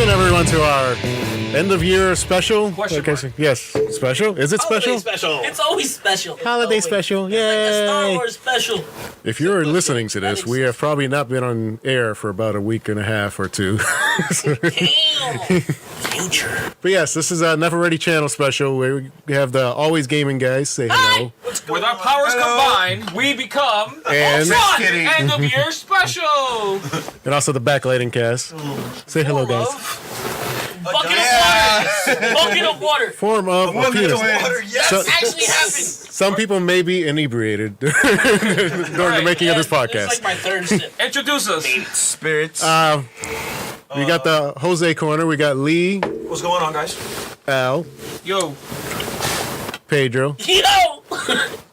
welcome everyone to our end of year special. Yes, special. Is it special? Special. It's always special. Holiday special. Yay! Like a Star Wars special. If you're listening to this, we have probably not been on air for about a week and a half or two. Damn. Future. But yes, this is a Never Ready channel special where we have the Always Gaming guys say hello. With our powers combined, we become And- one end of year special. And also the backlighting cast. Say hello, guys. Bucket of water. Form of a penis. Yes. So- Actually happened. Some people may be inebriated during the making of this It's podcast. like my third sip. Introduce us. Spirits. We got the Jose corner. We got Lee, What's going on, guys? Al, Yo. Pedro, Yo!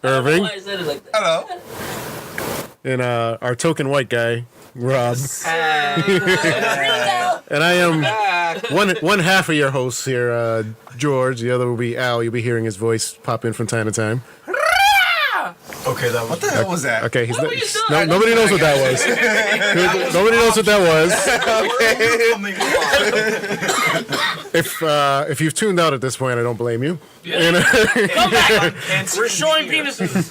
Irving, Why I said it like that? Hello. and our token white guy, Rob. Real And I am one half of your hosts here, George. The other will be Al. You'll be hearing his voice pop in from time to time. Okay, that what the hell was that? Okay, he's What were you doing? nobody knows what that was. Nobody knows what that was. If you've tuned out at this point, I don't blame you. Come back. We're showing penises.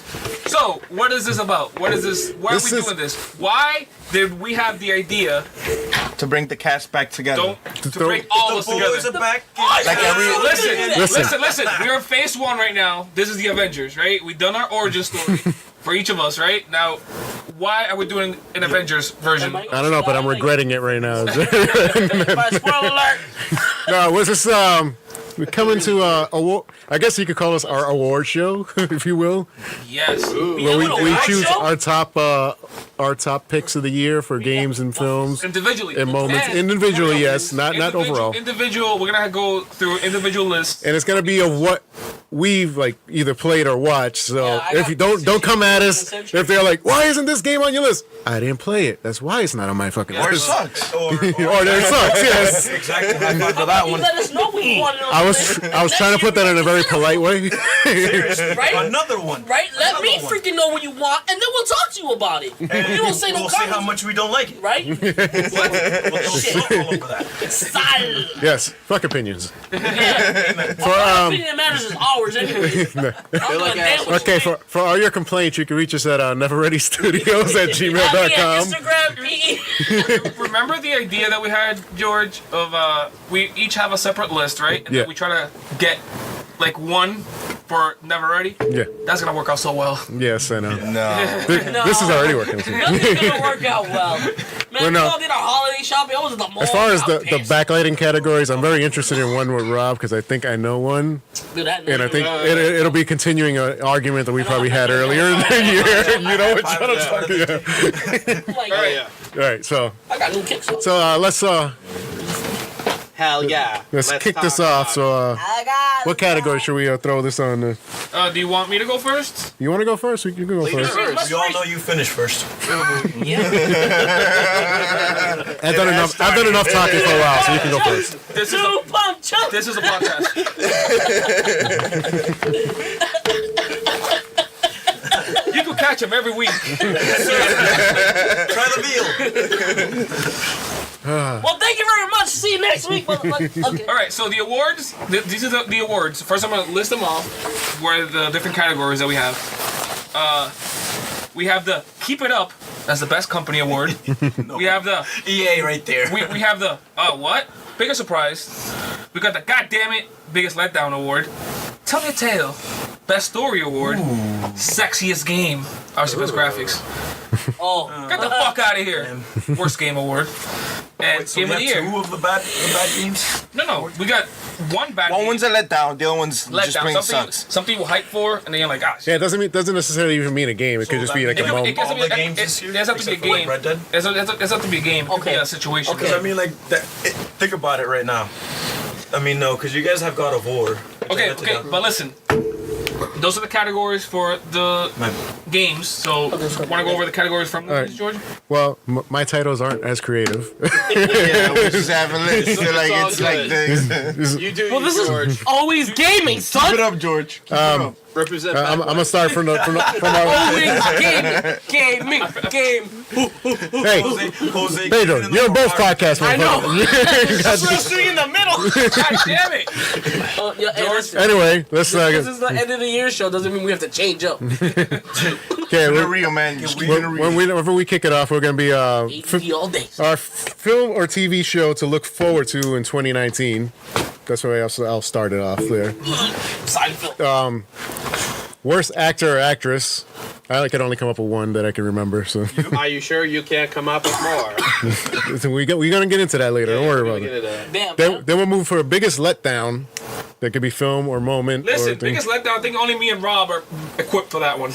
So, what is this about? What is this? Why This are we is- doing this? Why did we have the idea To bring the cast back together. to bring all of us together? back. Like every Listen. We are phase one right now. This is the Avengers, right? We've done our origin story for each of us, right? Now, why are we doing an Avengers version? I don't know, but I'm regretting it right now. Spoiler alert. No, was this we're coming to award? I guess you could call us our award show, if you will. Yes. Where we award choose show? our top picks of the year for games and films Individually. and moments. And Individually, yes, not overall. Individual. We're gonna go through individual lists. And it's gonna be of what we've like either played or watched. So Yeah, I if you got don't come at us essentially. if they're like, why isn't this game on your list? I didn't play it. That's why it's not on my fucking Or it list. sucks. Or it sucks. Yes. Exactly. High five for that You one. let us know what you want to know. I was trying to put that in a very polite way. Right? Another one. Right? Let me Another one. freaking know what you want, and then we'll talk to you about it. You don't say no We'll see how comments, much we don't like it. right? We'll go all over that. Silent. Yes. Fuck opinions. Our opinion that matters is ours anyway. Okay, for all your complaints, you can reach us at neverreadystudios@gmail.com. Instagram, me. Remember the idea that we had, George, of we each have a separate list, right? And Yeah. then we try to get like one for Never Ready. Yeah. That's gonna work out so well. Yes, I know. No. This is already working. Nothing's gonna work out well. Man, Well, we no. all did our holiday shopping. I was at the mall. As far as I'm the pissed. backlighting categories, I'm very interested in one with Rob because I think I know one. Dude, that And I think nigga- it'll be continuing an argument that we probably had earlier in the year. You know what I'm talking about? like, All right, so I got new kicks on. Hell yeah. let's kick this off. So what category should we throw this on? Do you want me to go first? You want to go first? You can go first. Let's We all race. know you finished first. I've done enough talking for a while, so you can go first. This is Two a, pump chump. this is a podcast. You can catch him every week. Try the veal. Well, thank you very much. See you next week, motherfucker. Okay. All right, so the awards. These are the awards. First, I'm gonna list them off. Where the different categories that we have. We have the Keep It Up. That's the best company award. We have the EA right there. we have the what? Biggest surprise. We got the God damn it biggest letdown award. Tell me a tale. Best story award. Sexiest game. Obviously best graphics. Oh, Get the fuck out of here. Worst game award. And Wait, so game we of the have year. two of the bad games? No. We got one bad One game. one's a letdown, the other one's just letdown. plain Something sucks. something you hype for, and then you're like, ah, shit. Yeah, it doesn't necessarily even mean a game. It could just be like a It moment. has to All be the games this year, it has to be a except for, like, game. Red Dead? It has to be a game. It could be Okay. a situation. Okay. Because I mean, like, think about it right now. I mean, no, because you guys have God of War. Okay, but listen. Those are the categories for the games. So, want to go over the categories from right. George? Well, my titles aren't as creative. Yeah, we just have a list. It's all It's like good. the. You do well, you, this George. is always gaming, Keep son. it up, George. Keep it up. Represent. I'm gonna start from our. Gaming. Hey, Jose, Pedro, you're both podcasts. I know. That's what I'm sitting in the middle. God damn it! Anyway, let's This is the end of the year show. Doesn't mean we have to change up. okay. real man. Whenever we kick it off, we're gonna be ADD all day. our film or TV show to look forward to in 2019. That's why I'll start it off there. Seinfeld. Worst actor or actress. I can only come up with one that I can remember. So Are you sure you can't come up with more? we're gonna get into that later. Don't worry about it. Damn. Then we'll move for biggest letdown. That could be film or moment. Listen, or thing. biggest letdown. I think only me and Rob are equipped for that one.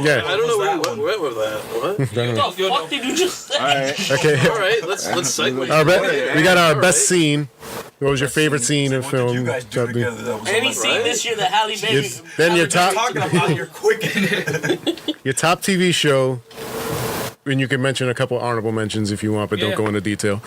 Yeah. I don't know where that you went with that. What? What the fuck did you just say? Okay. All right, let's segue. We got our best scene. What was your favorite scene in What did film? you guys do together that was Any scene this year that Halle Berry. Then your top talking about your quick. your top TV show, and you can mention a couple honorable mentions if you want, but don't Yeah. go into detail.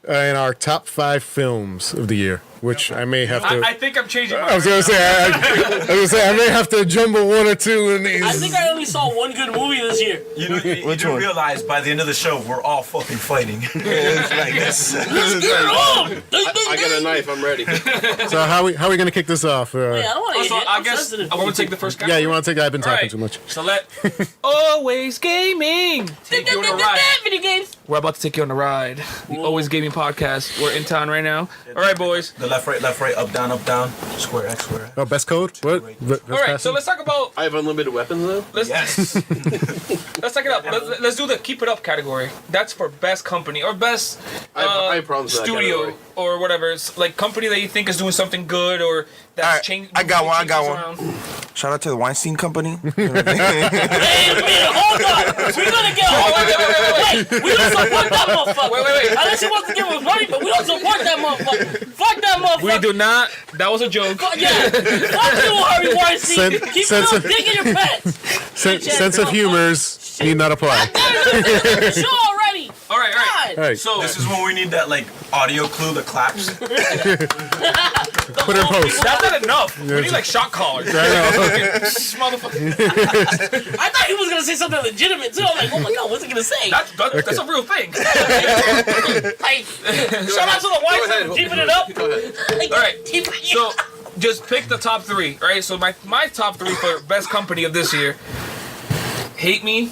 And our top 5 films of the year, which I may have to. I think I'm changing. I was gonna say, I may have to jumble one or two in these. I think I only saw one good movie this year. You do realize by the end of the show we're all fucking fighting. It's like this. Let's get it on! I got a knife. I'm ready. So how we gonna kick this off? Wait, I don't want to Also, get hit. I I'm guess sensitive. I want to take the first guy. Yeah, you want to take that? I've been talking Alright. too much. So let Always Gaming take you on a ride. Video games. We're about to take you on a ride. The Always Gaming podcast. We're in town right now. All right, boys. The left, right, up, down, square X, square X. Oh, best code? What? All right, so let's talk about. I have unlimited weapons though. Yes. Let's talk it up. Let's do the keep it up category. That's for best company or best I have problems with that studio category. or whatever. It's like company that you think is doing something good or that's Alright, changed. I got one. Shout out to the Weinstein Company. Hey, hold on. We're gonna get Wait, we don't support that motherfucker. Wait. Unless he wants to give us money, but we don't support that motherfucker. Fuck that motherfucker. We do not. That was a joke. Yeah. Fuck you, Harvey Weinstein. Keep sense it of- up, dig in your pants. sense of humors need not apply. Show already. All right. God. All right, So This is when we need that like audio clue that claps. put it in post. that's not enough. We need like shot callers. I know. Motherfucker. I thought he was gonna say something legitimate too. I'm like, oh my god, what's he gonna say? That's a real thing. Like, shout out to the white ahead. for keeping it up. All right. So just pick the top 3, right? So my top 3 for best company of this year. Hate Me,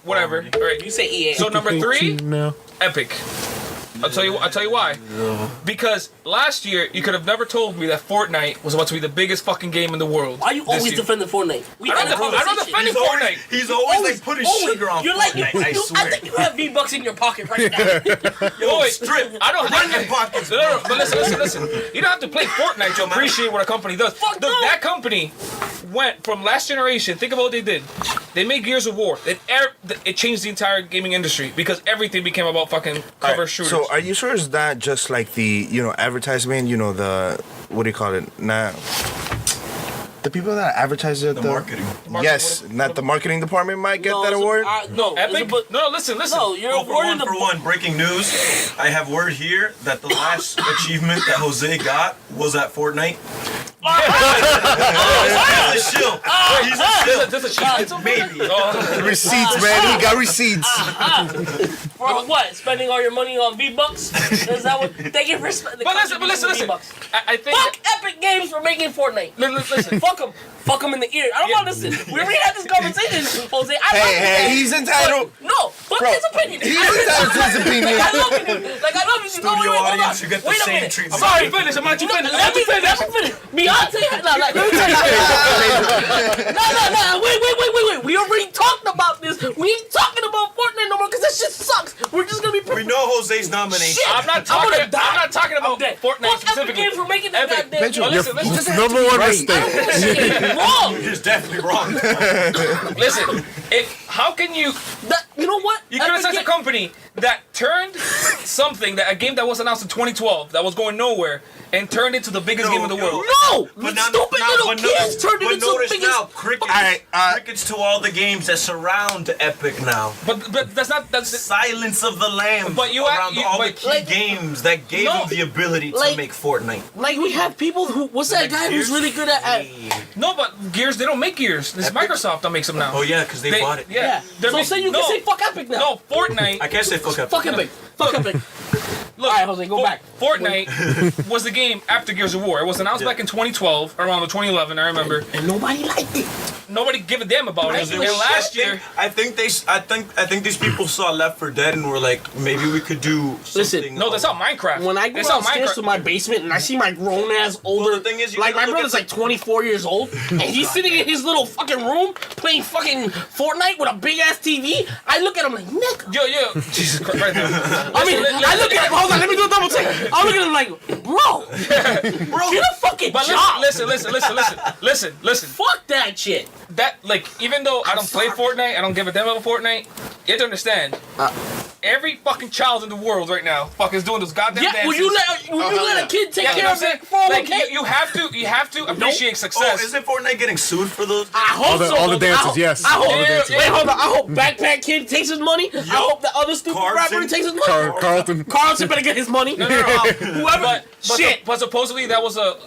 whatever. All right. You say EA. So number 3, No. Epic. I'll tell you why. Because last year you could have never told me that Fortnite was about to be the biggest fucking game in the world. Why are you this always year. defending Fortnite? We I'm had a not conversation. defending Fortnite. He's always like putting sugar on You're like, Fortnite, I I swear. think you have V-Bucks in your pocket right now. Yo, wait, strip. I don't Run have your pockets. No, but listen. You don't have to play Fortnite to appreciate what a company does. Fuck Look, no. that company went from last generation. Think about what they did. They made Gears of War. It changed the entire gaming industry because everything became about fucking cover Alright, shooters. So are you sure it's not just like the advertisement? The what do you call it? Now, the people that advertise it. The marketing. Yes, not the marketing department might get that award. No, Epic? No, listen. No, you're Oh, for awarding one, the. for one, breaking news. I have word here that the last achievement that Jose got was at Fortnite. He's a shill. He's a shill. There's a cheat. Maybe. Receipts, man. He got receipts. For what? Spending all your money on V-Bucks? Is that what? Thank you for spending. But listen. V-Bucks. I think. Fuck Epic Games for making Fortnite. Listen. Fuck them. Fuck them in the ear. I don't want to listen. We already had this conversation, Jose. I love Hey, he's entitled. No, fuck Bro, his opinion. He's entitled to his opinion. I love you. Like, I love you. Studio Wait, hold audience, on. you get the Wait a same minute. treatment. Sorry, finish. I'm not you finish. Let me finish. Beyonce. No, let me tell you. No. Wait. We already talked about this. We ain't talking about Fortnite no more because that shit sucks. We're just gonna be. We know Jose's nomination. Shit. I'm not gonna die. about dead. Fortnite Fuck Epic specifically. Games for making that Epic. goddamn game. Listen. Number one right. mistake. Shit, wrong. You're definitely wrong. Listen. How can you? You know what? You criticize a company that turned something that a game that was announced in 2012 that was going nowhere and turned into the biggest game in the world. No! Stupid little kids turned it into the biggest... now, crickets to all the games that surround Epic now. But that's Silence of the Lambs But you around all the but key like- games that gave them the ability to like- make Fortnite. Like, we have people who... What's that guy who's really good at... No, but Gears, they don't make Gears. It's Microsoft that makes them now. Oh yeah, because they bought it. Yeah. They're So say you can say fuck Epic now. No, Fortnite. I can't say fuck Epic. Fuck Epic. Fuck Epic. Look, All right, Jose, go back. Fortnite was the game after Gears of War. It was announced back in 2012, around the 2011. I remember. And nobody liked it. Nobody gave a damn about it. Because And it was last year, I think these people saw Left 4 Dead and were like, maybe we could do something. Listen, no, that's not Minecraft. When I go That's not downstairs to Minecraft. my basement and I see my grown ass older, Well, the thing is, you like gotta my look brother's at like 24 years old, and he's sitting in his little fucking room playing fucking Fortnite with a big ass TV. I look at him like, Nick. Yo, Jesus Christ, right there. I mean, I look at him. Hold on, let me do a double take. I look at him like, bro, get a fucking But job. listen. Fuck that shit. That, like, even though I don't play Fortnite, I don't give a damn about Fortnite, you have to understand. Every fucking child in the world right now fucking is doing those goddamn Yeah, dances. will you let a kid take Yeah, you know care what of I'm it? saying? 401k? Like, you have to appreciate success. Oh, isn't Fortnite getting sued for those? I hope so. all the dances, I hope, yes. I hope, All the dances. Wait, hold on. I hope Backpack Kid takes his money. I hope the other stupid Carlton. rapper takes his money. Carlton. Carlton better get his money. No. Whoever. Shit. But supposedly that was a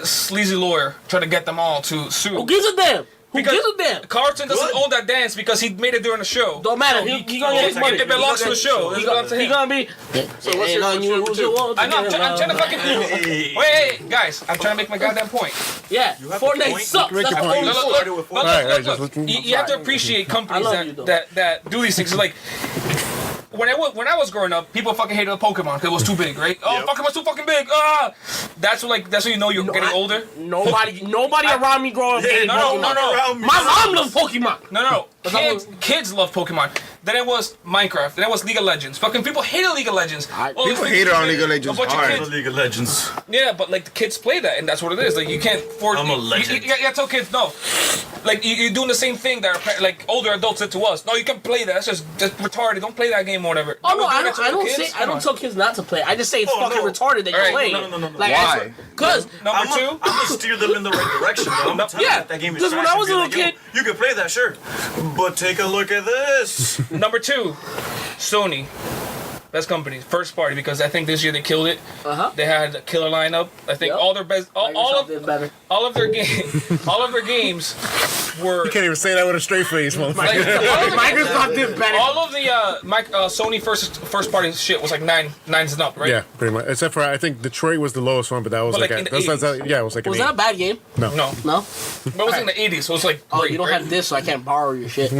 sleazy lawyer trying to get them all to sue. Who gives a damn? Who gives a damn? Carlton doesn't Good. own that dance because he made it during the show. Don't matter. So He gonna get his money. It belongs to the show. It belongs to He him. gonna be. So what's your number two? I know. I'm trying to fucking. Wait, guys. I'm trying to make my goddamn point. Yeah, have a Fortnite point. sucks. Make That's your the point. whole Look, story. look, Alright, just look. listen. You have to appreciate companies I love you, though. that do these things. It's like when I was growing up, people fucking hated Pokemon because it was too big, right? Oh, Pokemon's too fucking big. That's when you know you're getting older. Nobody around me growing up hated No. Pokemon. My mom loves Pokemon. No. Kids love Pokemon. Then it was Minecraft. Then it was League of Legends. Fucking people hated League of Legends. People hated on League of Legends A bunch of hard. kids- League of Legends. Yeah, but like the kids play that, and that's what it is. Like you can't force. I'm a legend. You gotta tell kids no. Like you're doing the same thing that like older adults said to us. No, you can play that. That's just retarded. Don't play that game or whatever. Oh no, We're I doing it to don't the say kids? I don't tell kids not to play. I just say it's Oh, fucking no. retarded that you're Alright, playing. no. Like, Why? Because Number I'm two. gonna steer them in the right direction. Though. I'm gonna tell Yeah, them that game is because when trash I was and a be little like, kid- yo, you can play that, sure, but take a look at this. Number two, Sony. Best company, first party, because I think this year they killed it. They had a killer lineup. I think Yep. all their best, all Microsoft did better. of their games were. You can't even say that with a straight face, motherfucker. Microsoft did better. All of the Sony first party shit was like nines and up, right? Yeah, pretty much. Except for I think Detroit was the lowest one, but that was But like, like in the yeah, it was like an Was 8. that a bad game? No, No. but it was in the 80s, so it was like Oh, great, you don't right? have this, so I can't borrow your shit.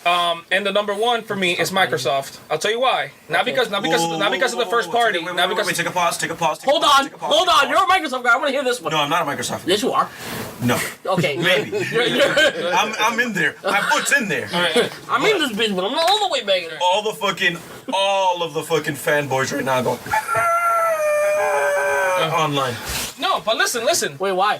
And the number one for me is Microsoft. I'll tell you why. Not because of the first party. Not because Wait, take a pause. Take a pause. Hold on. You're a Microsoft guy. I want to hear this one. No, I'm not a Microsoft. Yes, you are. No, Okay. maybe. You're- I'm in there. My foot's in there. I'm in this bitch, but I'm not all the way back in there. All of the fucking fanboys right now going online. no, but listen. Wait, why?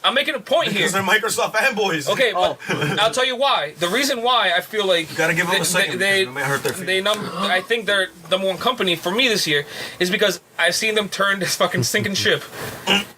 I'm making a point here. Because they're Microsoft fanboys. Okay, but I'll tell you why. The reason why I feel like Gotta give them a second. They, because it may hurt their feelings. I think they're number one company for me this year is because I've seen them turn this fucking sinking ship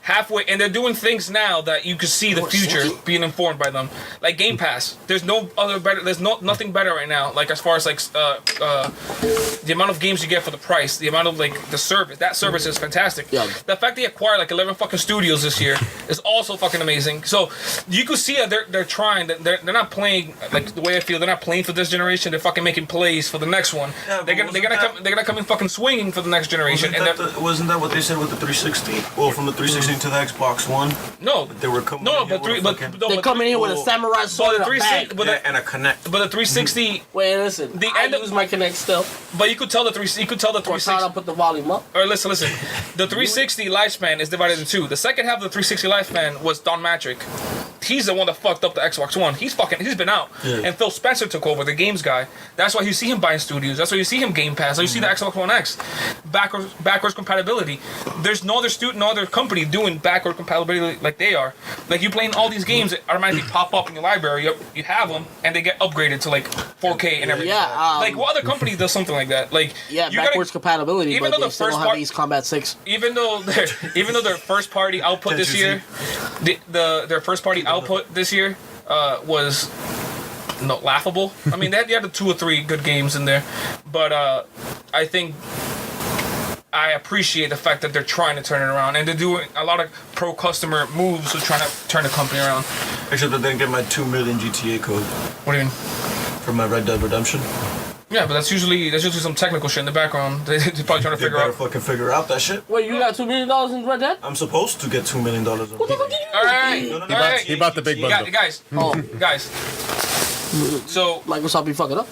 halfway, and they're doing things now that you could see the future being informed by them. Like Game Pass, there's no other better. There's nothing better right now. Like as far as like the amount of games you get for the price, the amount of like the service. That service is fantastic. Yeah. The fact they acquired like 11 fucking studios this year is also fucking amazing. So you could see that they're trying. That they're not playing like the way I feel. They're not playing for this generation. They're fucking making plays for the next one. Yeah, they're gonna come in fucking swinging for the next generation. Wasn't that what they said with the 360? Well, from the 360 to the Xbox One, No, they were coming. no, in but here with a fucking- They come in here with a Well, samurai sword and a 360 bag. but yeah, and a Connect. the 360. Wait, listen. The I end of- use my Kinect still. But you could tell the 360. 360. Put the volume up. Or listen. The 360 lifespan is divided in two. The second half of the 360 lifespan was Don Matrick. He's the one that fucked up the Xbox One. He's been out. Yeah. And Phil Spencer took over the games guy. That's why you see him buying studios. That's why you see him Game Pass. That's why you see the Xbox One X. Backwards compatibility. There's no other company doing backward compatibility like they are. Like you playing all these games that automatically pop up in your library. You have them and they get upgraded to like 4K and everything. Yeah, like what other company does something like that? Like Yeah, you backwards compatibility, even but though they the still first don't have part- Ace Combat 6. even though their first party output this year, their first party output this year was laughable. I mean, they had the 2 or 3 good games in there, but I think I appreciate the fact that they're trying to turn it around and they're doing a lot of pro customer moves to trying to turn the company around. Except I didn't get my 2 million GTA code What do you mean? for my Red Dead Redemption. Yeah, but that's usually some technical shit in the background. They're probably trying to They figure better out. fucking figure out that shit. Wait, you got $2 million in Red Dead? I'm supposed to get $2 million. What the fuck did you All right, No, no, no, all right. He bought the big bundle. Guys, Oh, guys. So Microsoft be fucking up.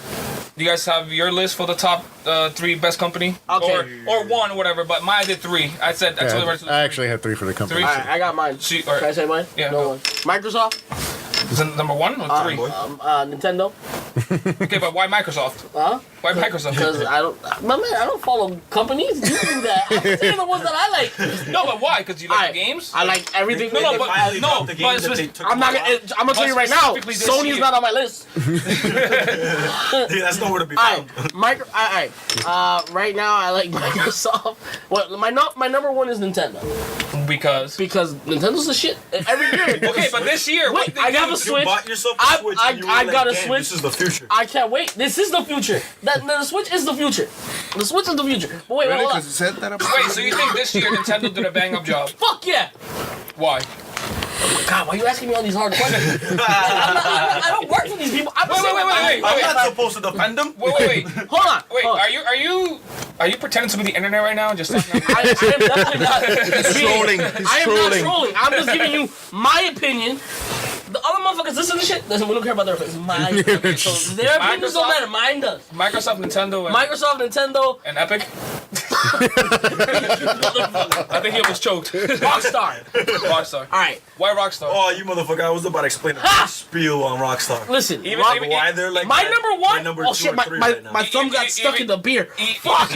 you guys have your list for the top 3 best company, Okay. or 1 or whatever. But mine did 3. I told the Yeah, rest of I actually had 3 for the company. 3. All right, I got mine. See, Can I say mine? Yeah, No go. one. Microsoft, Is it number 1 or 3? Nintendo. Okay, but why Microsoft? Huh? Why Microsoft? Because I don't, my man, I don't follow companies. You do that. I'm saying the ones that I like. No, but why? Because you like Alright, the games. I like everything. No, no, They but finally no, dropped the game but that they spec- took I'm not a gonna. while. I'm gonna tell you right now. Specifically this Sony's year. not on my list. Dude, that's nowhere to be All found. right, right now I like Microsoft. Well, my number 1 is Nintendo because Nintendo's the shit every year. okay, but this year, Wait, what they I do- have a You Switch. bought yourself a I- Switch I- and you were I like, got a "Damn, Switch." This is the future. I can't wait. This is the future. The Switch is the future. The Switch is the future. But wait, Really? hold on. Because you said that about Wait, so you think this year Nintendo did a bang up job? Fuck yeah. Why? God, why are you asking me all these hard questions? I don't work for these people. I'm Wait, I'm not supposed to defend them. Wait. Hold on. Wait, hold on. are you pretending to be the internet right now? Just I am definitely not. trolling. He's I am trolling. not trolling. I'm just giving you my opinion. The other motherfuckers listen to shit. Listen, we don't care about their opinions. My opinion. So their opinions don't matter. Mine does. Microsoft, Nintendo, and, Microsoft, Nintendo, and Epic. I think he almost choked. Rockstar. Rockstar. All right. Why Rockstar? Oh, you motherfucker! I was about to explain a Ha! spiel on Rockstar. Listen. Even- Rock- even- Why they're like my that, number 1. they're number Oh 2 shit! or My 3 my, right now. my thumb got stuck in the beer. Fuck.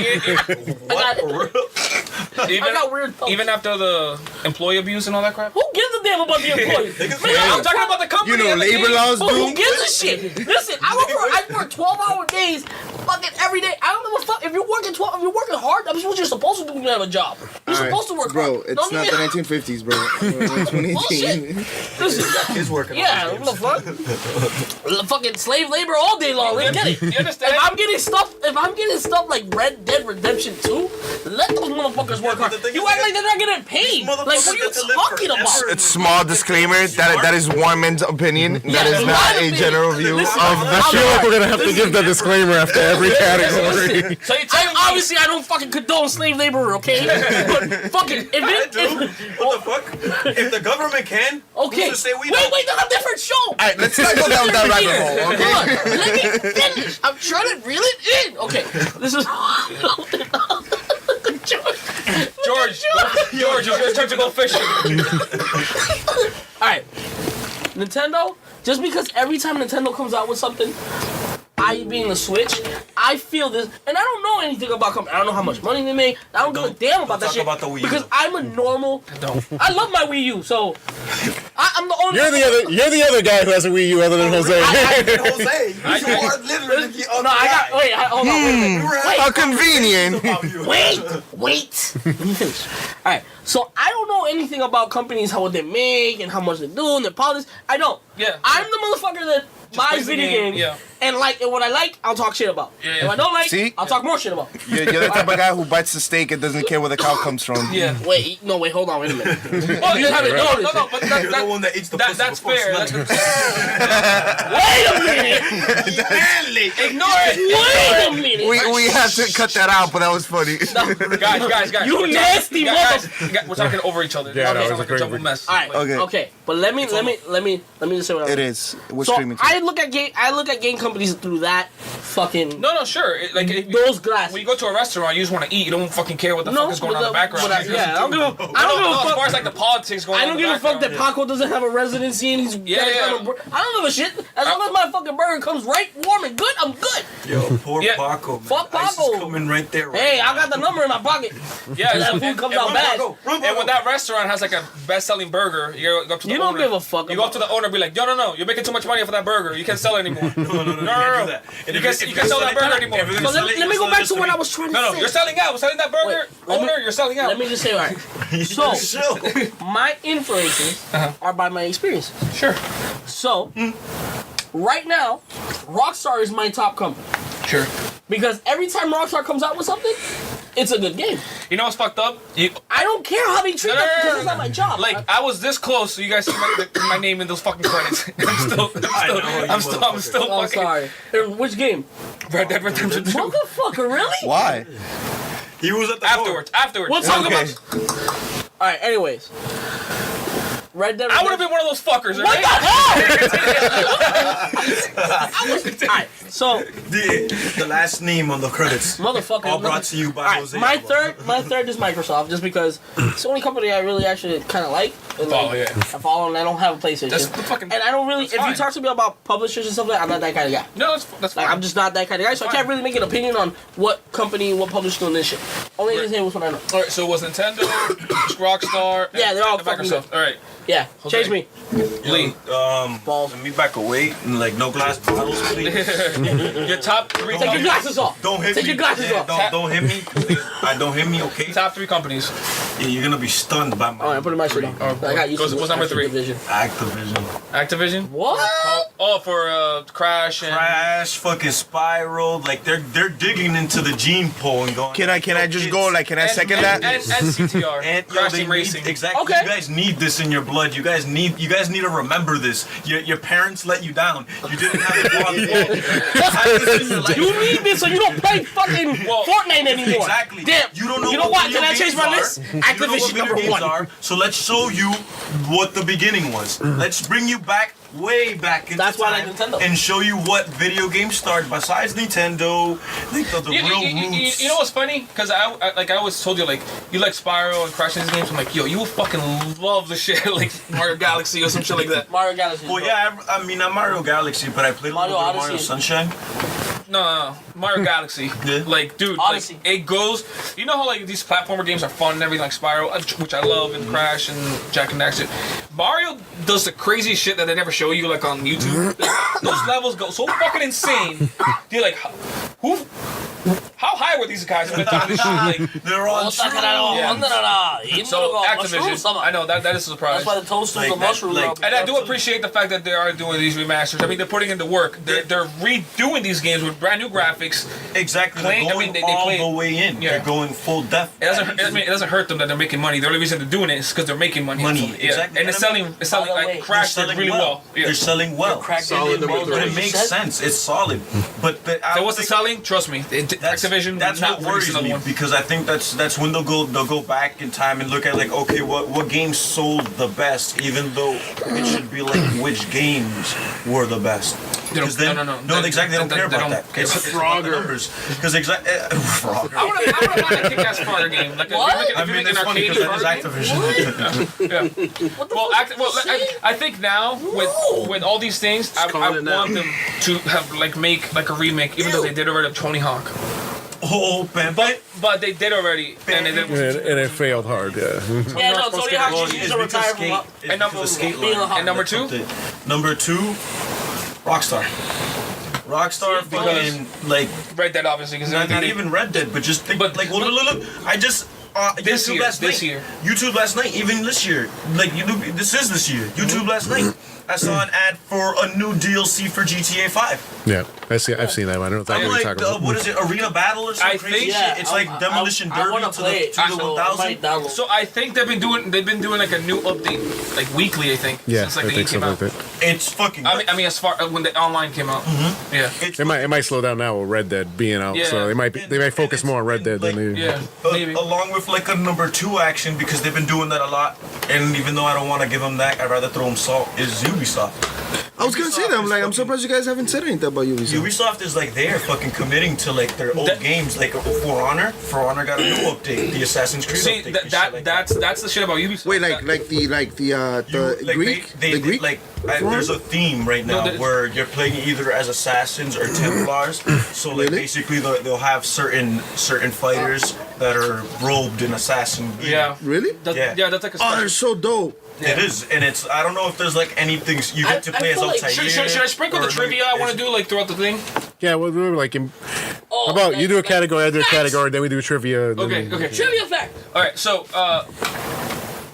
What? For real? Even, I got weird thumbs. even after the employee abuse and all that crap. Who gives a damn about the employees? Niggas Man, say- I'm talking about the company. You know and the labor game. laws Who do? gives a shit? Listen, I work 12-hour days, fucking every day. I don't give a fuck if you're working 12. If you're working hard, that's what you're supposed to do when you have a job. You're supposed to work Bro, hard. it's Don't not give the me- 1950s, bro. It's 2018. Listen, He's working yeah, on what the fuck? Fucking slave labor all day long. Let's get it. You understand? If I'm getting stuff like Red Dead Redemption 2, let those motherfuckers work but hard. the thing You is act like they're not getting paid. Like, what are you Motherfuckers get to live talking forever. about? It's small disclaimer that is one man's opinion. That Yeah, is it's not my a opinion. general view Listen, of I feel like we're gonna have to give the disclaimer after every category. So you tell me Obviously, I don't fucking condone slave labor, okay? But fucking, if I it, do. What the fuck? If the government can, okay. who's to say we Wait, don't? that's a different show. All right, let's not go down that rabbit hole, okay? Hold on, let me finish. I'm trying to reel it in. Okay, this is. George, it's your turn to go fishing. All right, Nintendo. Just because every time Nintendo comes out with something, I being the Switch, I feel this, and I don't know anything about company. I don't know how much money they make. I don't give a damn about that talk shit. about the Wii U. Because I'm a normal. I love my Wii U, so I'm the only. You're the other guy who has a Wii U other than Jose. Jose, you are literally the other No, I got. guy. Wait, hold on. Wait a minute. How convenient. About you. Wait. Let me finish. All right. So I don't know anything about companies, how what they make and how much they do and their policies. I don't. Yeah. I'm the motherfucker that buys plays the video game, games. yeah. And what I like, I'll talk shit about. Yeah. If I don't like, See? I'll talk more shit about. You're the type of guy who bites the steak and doesn't care where the cow comes from. Yeah. Wait, hold on, wait a minute. Well, You haven't noticed. No, but You're the one that eats the pussy that's before fair. smelling. Wait a minute. Ignore it. Wait a minute. We have to cut that out, but that was funny. Guys. You We're nasty guys, motherfucker. we're talking over each other. Yeah, Okay, no, it was sounds a like great jumbled one. mess. All right. Okay. But let me just say what I It is. We're So streaming too. I look at game companies through that fucking No, sure. Like if you- those glasses. when you go to a restaurant, you just want to eat. You don't fucking care what the fuck is going on in the background. I don't give a No, as far fuck. as like the politics going on. I don't in give the a fuck that background. Paco doesn't have a residency and he's Yeah. I don't give a shit. As long as my fucking burger comes right warm and good, I'm good. Yo, poor Yeah. Paco, man. Fuck Ice is Paco. coming right there. Right Hey, now. I got the number in my pocket. Yeah, That and- food comes and out when- bad. And when that restaurant has like a best-selling burger, you go up to the You don't owner. give a fuck You go up about to the owner and be like, no, you're making too much money for that burger. You can't sell it anymore. No, you can't do that. You can't sell that burger anymore. So let me go back to what I was trying to say. No, you're selling out. We're selling that burger. Wait, Owner, you're selling out. Let me just say, all right. So, Chill. my influences are by my experiences. Sure. So, right now, Rockstar is my top company. Sure. Because every time Rockstar comes out with something, it's a good game. You know what's fucked up? I don't care how they treat No, them no, no, because no, it's not my job. Like I was this close, so you guys see my name in those fucking credits. I'm still Oh, fucking sorry. Which game? Red Dead Redemption 2. Motherfucker, really? Why? He was at the Afterwards. We'll talk Okay. about. All right. Anyways, Red Dead. I would have been one of those fuckers. What the hell? Alright, so the last name on the credits. motherfucker. All brought to you by Alright, Jose. my third is Microsoft, just because it's the only company I really actually kind of like. And, Follow, like, yeah. I follow, and I don't have a PlayStation. That's the fucking. And I don't really. that's If you fine. talk to me about publishers and stuff like that, I'm not that kind of guy. No, that's fine. Like I'm just not that kind of guy, so I can't really make an opinion on what company, what publisher doing this shit. Only thing was what I know. All right, so it was Nintendo, Rockstar, Yeah, they're all and fucking Microsoft. All right, Yeah, Jose. change me. Lee. Balls. Let me back away and like no glass bottles, please. Your top three. Take your glasses off. Don't hit Take me. your glasses Yeah, off. Don't hit me. Don't hit me, okay? Top three companies. Yeah, you're gonna be stunned by my. All right, I'm putting my shit on. I got used to What's number three? Division. Activision. Activision. What? Oh, for Crash and. Crash, fucking Spiral, like they're digging into the gene pool and going. Can I just go? Like, can I second and, that? And CTR. And Crash they Team Racing. exactly. Okay. You guys need this in your blood. You guys need to remember this. Your parents let you down. You didn't have a father. You need this so you don't play fucking Fortnite anymore. Exactly. Damn. You don't know. You know what? video Can I change my games list? are. You don't know what Activision video number games one. are. So let's show you what the beginning was. Let's bring you back, way back into That's why I time, like Nintendo. and show you what video games started. Besides Nintendo, like the real roots. You know what's funny? Because I always told you, like, you like Spyro and Crash and these games. I'm like, yo, you will fucking love the shit like Mario Galaxy or some shit like that. Mario Galaxy. Well, yeah, I mean, I'm Mario Galaxy, but I played a little Mario bit of Mario Odyssey. Sunshine. No, Mario Galaxy. Yeah. Like, dude, Odyssey. like, it goes. You know how like these platformer games are fun and everything, like Spyro, which I love, and Crash and Jack and Daxter. Mario does the crazy shit that they never show you, like on YouTube. Those levels go so fucking insane. You're like, who? How high were these guys been doing this shit? Like, They're on so Activision. I know that is a surprise. That's why the toadstools Like are that- mushroom. like- And I do appreciate the fact that they are doing these remasters. I mean, they're putting in the work. They're redoing these games with brand new graphics. Exactly. Playing- They're I going mean, they all play- the way in. Yeah. They're going full depth. It doesn't. I mean, it doesn't hurt them that they're making money. The only reason they're doing it is because they're making money. Money, Yeah. exactly. And it's And I selling. mean, It's selling by the way, like They're Crash did selling really well. Yeah. They're selling well. Solid number But three. it makes sense. It's solid. But I So don't what's the think- selling? Trust me, Activision. That's not what worries releasing another me one. because I think that's when they'll go back in time and look at like, okay, what games sold the best, even though it should be like which games were the best. They don't- Because then no. exactly, they don't care about that. care It's about it's about the numbers. Because exactly, Frogger. I would have bought a kick-ass Frogger game. Like What? if you make an it's funny arcade because Frogger that game. is Activision. What the Well, fuck? I think now with all these things, I calling it want now. them to have make a remake, even though they did already of Tony Hawk. Oh, Pepe. But they did already, and they did. And it failed hard, yeah. Yeah, no, Tony Hawk Well, needs it's to because retire skate. from. It's And number- because of skate being a line. hawk. And number two, Number two, Rockstar. Rockstar fucking like Red Dead, obviously, because not even Red Dead, but just think But- like look. I just This YouTube year, last this night. year. YouTube last night, even this year. Like YouTube, this is this year. YouTube last night. I saw an ad for a new DLC for GTA 5. Yeah, I've seen that one. I don't know I'm what you're like, talking about. what is it? Arena Battle or some I crazy think- shit? It's like Demolition I Derby wanna to play it, the so I 1000. might download. So I think they've been doing like a new update, like weekly. I think Yeah, since like I the game think came something out. like that. It's fucking. I mean, as far when the online came out. Yeah. it's It might slow down now with Red Dead being out, Yeah. so they might focus and more on Red it's- Dead than and they. Yeah. Maybe. along with like a number 2 action because they've been doing that a lot. And even though I don't want to give them that, I'd rather throw them salt. Is Ubisoft. I was gonna say that. I'm surprised you guys haven't said anything about Ubisoft. Ubisoft is like they are fucking committing to like their old games, like For Honor. For Honor got a new update, the Assassin's Creed See, update. that's the shit about Ubisoft. Wait, the Greek, the Greek. There's a theme right now where you're playing either as assassins or Templars. So like Really? basically they'll have certain fighters that are robed in assassin gear. Yeah. Really? Yeah. That's like a Oh, they're so dope. It is, and it's. I don't know if there's like anything you get to play as feel like- Altair. Should I sprinkle the trivia I want to do like throughout the thing? Yeah, well, we were like, Oh, how about you do a like- category, I do a category, then we do trivia. and Okay, then- okay. Trivia fact. All right, so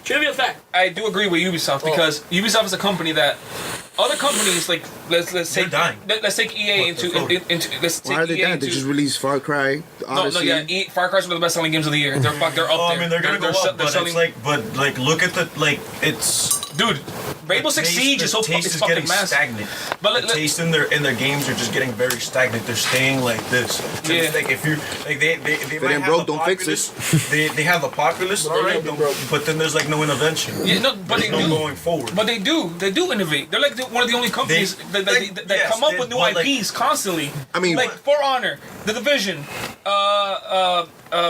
Trivia fact. I do agree with Ubisoft because Ubisoft is a company that other companies like let's They're take dying. let's take EA into let's take Why are they EA down? into They just released Far Cry, no, Odyssey. yeah, Far Cry's one of the best selling games of the year. They're up there. I mean, they're gonna go up, but selling, it's like, look at the it's. dude. Rainbow Six Siege is so taste it's is fucking getting massive. stagnant. But The taste in their games are just getting very stagnant. They're staying like this. So Yeah. it's like if you like they might ain't have broke, the don't fix it. populace. They have the populace, alright, but then there's like no intervention. Yeah, no, but There's they no do. going forward. But they do innovate. They're like one of the only companies that yes, come up with new but, like- IPs constantly. I mean- like For Honor, The Division,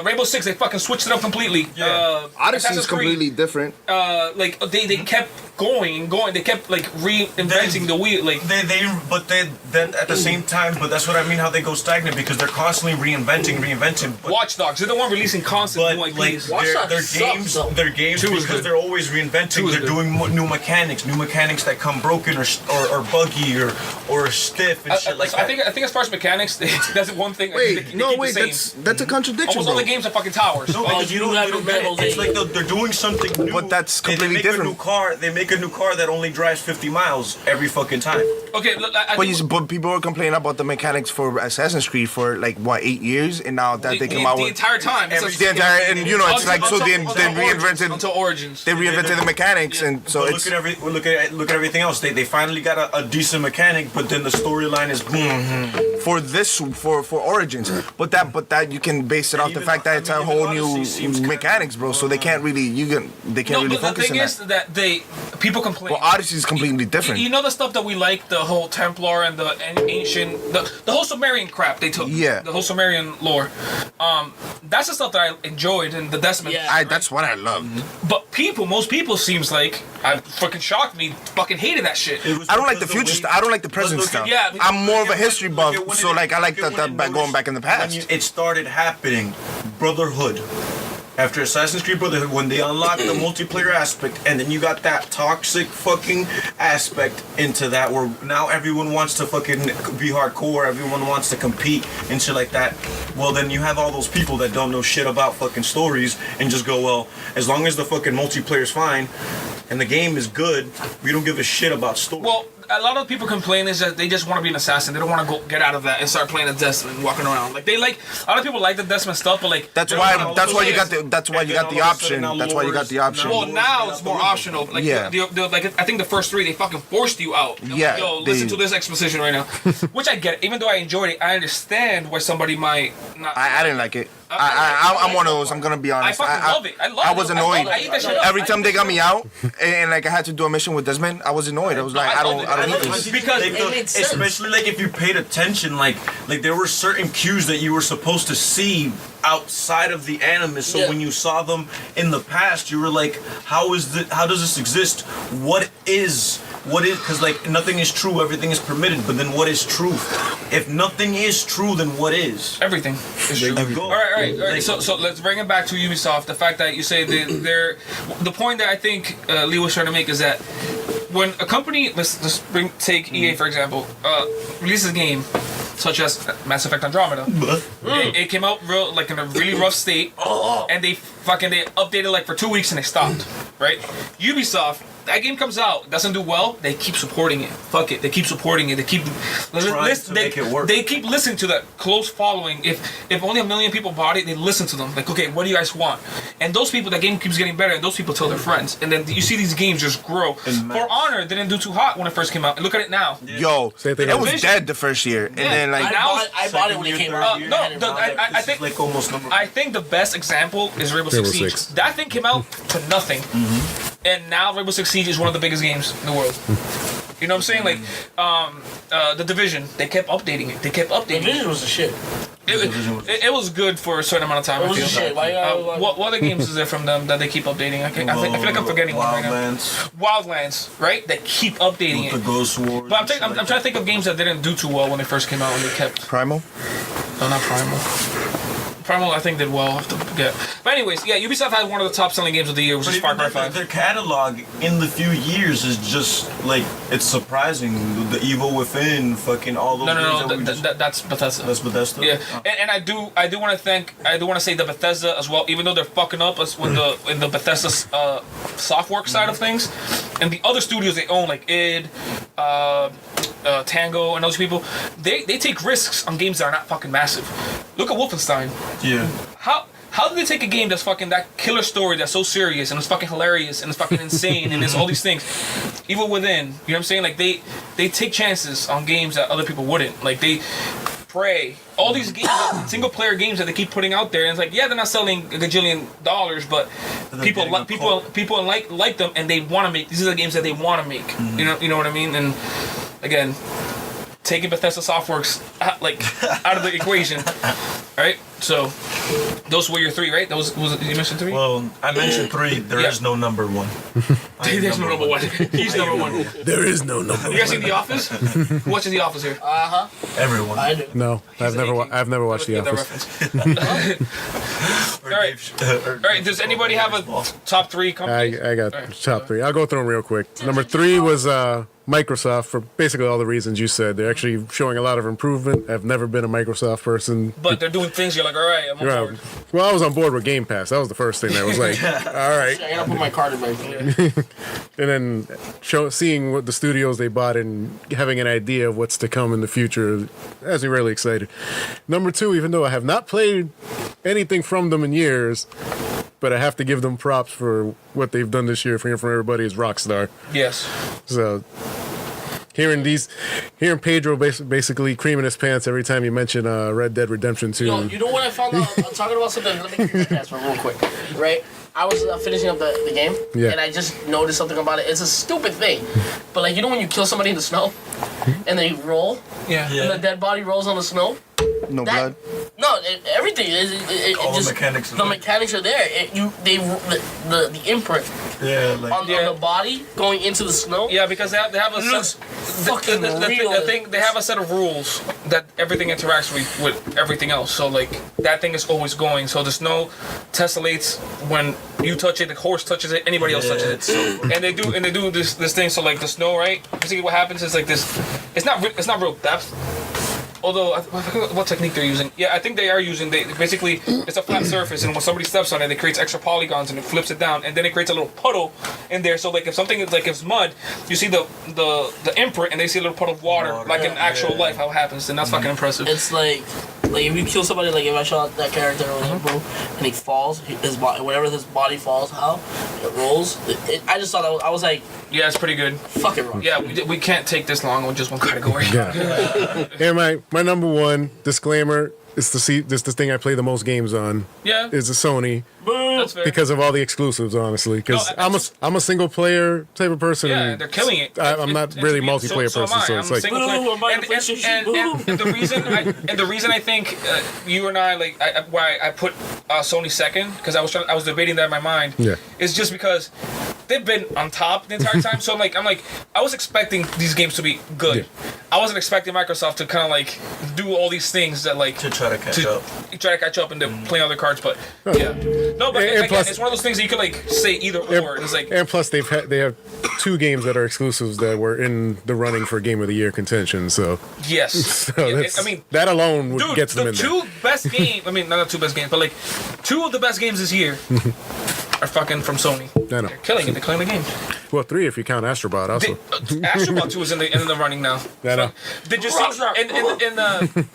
Rainbow Six. They fucking switched it up completely. Yeah. Odyssey Assassin's is completely different. Creed, like they kept going and going. They kept like reinventing the wheel. Like Then at the same time, but that's what I mean. How they go stagnant because they're constantly reinventing. But, Watch Dogs. They're the one releasing constant new like IPs. Watch their Dogs games, sucks, though. their games Two is because good. they're always reinventing. Two is They're good. doing new mechanics that come broken or buggy or stiff and shit like So that. I think as far as mechanics, that's one thing. Wait, they no, keep wait, the same. that's a contradiction, Almost all bro. the games are fucking towers. No, Oh, because you you have don't the get it. medals, It's eh? like they're doing something new. But that's completely they make different. A new car. They make a new car that only drives 50 miles every fucking time. Okay, look, But people were complaining about the mechanics for Assassin's Creed for like what 8 years, and now that they come out the with entire time. It's the entire, and you know, it's like so they reinvented until Origins. they reinvented the mechanics, and so But it's look at everything else. They finally got a decent mechanic, but then the storyline is for Origins. But that you can base it off the even- fact that it's a I mean, whole even new Odyssey seems kinda- mechanics, bro. So they can't really they can't No, really but the focus thing on is that. that people complain. Well, Odyssey is completely different. You know the stuff that we like, the whole Templar and the ancient, the whole Sumerian crap they took. Yeah. The whole Sumerian lore. That's the stuff that I enjoyed in the Desmond. Yeah. That's what I loved. But most people seems like, I fucking shocked me, fucking hated that shit. I don't like the future stuff. I don't like the present look at- stuff. Yeah, I'm more of a history buff, Look at when so it- like I like look at that when it going back in the past. When it started happening, Brotherhood. After Assassin's Creed Brotherhood, when they unlocked the multiplayer aspect, and then you got that toxic fucking aspect into that, where now everyone wants to fucking be hardcore, everyone wants to compete and shit like that. Well, then you have all those people that don't know shit about fucking stories and just go, well, as long as the fucking multiplayer's fine and the game is good, we don't give a shit about story. Well, a lot of people complain is that they just want to be an assassin. They don't want to go get out of that and start playing a Desmond and walking around. Like a lot of people like the Desmond stuff, but like That's they why. don't wanna That's go why you play got it. That's why you got the option. That's why you got the option. Well, now it's more optional. Like, Yeah. like I think the first 3 they fucking forced you out. They're Yeah, like, yo, listen they- to this exposition right now, which I get. Even though I enjoyed it, I understand why somebody might not. I didn't like it. I'm one of those. I'm gonna be I honest. fucking love it. I love I it. was I love annoyed. it. I eat that shit up. Every time they got me out, and like I had to do a mission with Desmond, I was annoyed. I was like, I don't need this. Because Like, it made sense. especially like if you paid attention, like there were certain cues that you were supposed to see outside of the anime. So Yeah. when you saw them in the past, you were like, how does this exist? What is? Because like nothing is true, everything is permitted. But then what is truth? If nothing is true, then what is? everything is true. you go. All right. Like- So let's bring it back to Ubisoft. The fact that you say they're the point that I think Lee was trying to make is that when a company, take EA for example, releases a game such as Mass Effect Andromeda, it came out in a really rough state, and they updated like for 2 weeks and they stopped. Right? Ubisoft. That game comes out, doesn't do well, they keep supporting it. Fuck it, they keep supporting it. They keep make it work. They keep listening to that close following. If only 1 million people bought it, they listen to them. Like, okay, what do you guys want? And those people, that game keeps getting better, and those people tell their friends. And then you see these games just grow. For Honor didn't do too hot when it first came out. And look at it now. Yo, Same thing. it was Division. dead the first year, and then like I bought it when it came out. No, I think like almost number. I think the best example is Rainbow Six Rainbow Siege. Six. That thing came out to nothing, and now Rainbow Six Siege is one of the biggest games in the world. You know what I'm saying? Like, the Division, they kept updating it. They kept updating Division was the shit. it was good for a certain amount of time. It was I the feel. shit. Why, What other games is there from them that they keep updating? I feel like I'm forgetting one right now. Wildlands, right? They keep updating With it. the Ghost Wars. But I'm trying to think of games that didn't do too well when they first came out and they kept. Primal. No, not Primal. Primal, I think, did well. I have to forget. But anyways, yeah, Ubisoft had one of the top selling games of the year, which is Far Cry 5. Their catalog in the few years is just like it's surprising. The Evil Within, fucking all those. No, games that's Bethesda. that's Bethesda. Yeah, and I do want to say the Bethesda as well, even though they're fucking up us with the Bethesda software side of things, and the other studios they own like id, Tango, and those people, they take risks on games that are not fucking massive. Look at Wolfenstein. Yeah. How did they take a game that's fucking that killer story that's so serious and it's fucking hilarious and it's fucking insane and it's all these things, Evil Within, you know what I'm saying? Like they take chances on games that other people wouldn't. Like they Prey, all these games, single player games that they keep putting out there, and it's like, yeah, they're not selling a gajillion dollars, but people like them, and they want to make. These are the games that they want to make. Mm-hmm. You know what I mean? And again, taking Bethesda Softworks out of the equation, right? So those were your three, right? You mentioned three. Well, I mentioned three. There is no number one. There's no number one. He's number one. There is no number one. You guys seen The Office? Who watches The Office here? Everyone. I do. No, I've never watched The Get that Office. reference. All right. Does anybody have a top three companies? I got top three. I'll go through them real quick. Number three was Microsoft for basically all the reasons you said. They're actually showing a lot of improvement. I've never been a Microsoft person. But they're doing things you're like, all right, I'm on board. Well, I was on board with Game Pass. That was the first thing that was like, all right. I gotta put my card in my phone. And then seeing what the studios they bought and having an idea of what's to come in the future has me really excited. Number two, even though I have not played anything from them in years, but I have to give them props for what they've done this year from everybody is Rockstar. Yes. So hearing Pedro basically creaming his pants every time you mention Red Dead Redemption 2. Yo, you know what I found out? I'm talking about something. Let me get that real quick, right? I was finishing up the game, and I just noticed something about it. It's a stupid thing, but like, you know when you kill somebody in the snow, and they roll, Yeah. and the dead body rolls on the snow? No blood. No, everything. All just, the mechanics. The mechanics are there. The imprint Yeah, like on the body going into the snow. Yeah, because they have a Looks fucking real. the thing, they have a set of rules that everything interacts with everything else. So like that thing is always going. So the snow tessellates when you touch it, the horse touches it, anybody else touches it. so And they do this thing. So like the snow, right? Basically, what happens is like this. It's not real depth. Although I forget what technique they're using. Yeah, I think they are using. Basically, it's a flat surface, and when somebody steps on it, it creates extra polygons, and it flips it down, and then it creates a little puddle in there. So like if something is like it's mud, you see the imprint, and they see a little puddle of water, like in actual life how it happens, and that's fucking impressive. It's like if you kill somebody, like if I shot that character or whatever, bro, and he falls, his body, whenever his body falls, how it rolls. I just thought I was like, Yeah, it's pretty good. fucking wrong. Yeah, we can't take this long on just one category. Yeah. And my number one disclaimer is this thing I play the most games on. Yeah. Is a Sony That's fair. because of all the exclusives, honestly. Because No, I'm a single player type of person. Yeah, and they're killing it. I'm not really multiplayer so person, am I. so I'm it's a like single player. Boo, I'm buying And, a PlayStation. and the reason I think you and I why I put Sony second, because I was debating that in my mind. Yeah. Is just because they've been on top the entire time. So I'm like I was expecting these games to be good. Yeah. I wasn't expecting Microsoft to kind of like do all these things that like to try to catch up. Try to catch up and then play other cards, but yeah. No, but And again, plus- it's one of those things that you could like say either or. It's like and plus they have two games that are exclusives that were in the running for Game of the Year contention. So, yes. so Yeah, that's, I mean, that alone dude, gets them the in there. two best games. I mean, not the two best games, but like two of the best games this year are fucking from Sony. I know. They're killing it. They're killing the game. Well, three if you count Astrobot also. Astrobot 2 is in the running now. I know. Did you see in the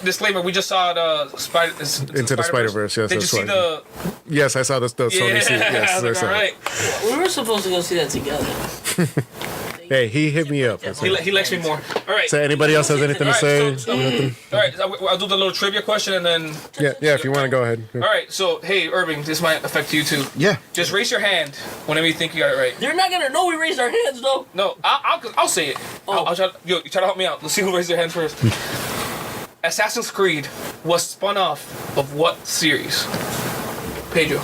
disclaimer? We just saw Into the Spider-Verse, yes, Did you that's see right. the? Yes, I saw the Sony suit. Yes, I saw all it. right. We were supposed to go see that together. Hey, he hit me up. He likes me more. All right. So anybody else has anything to say? All right, I'll do the little trivia question and then. Yeah, if you want to go ahead. All right, so hey, Irving, this might affect you too. Yeah. Just raise your hand whenever you think you got it right. They're not gonna know we raised our hands though. No, I'll say it. I'll try. You try to help me out. Let's see who raises their hand first. Assassin's Creed was spun off of what series? Pedro.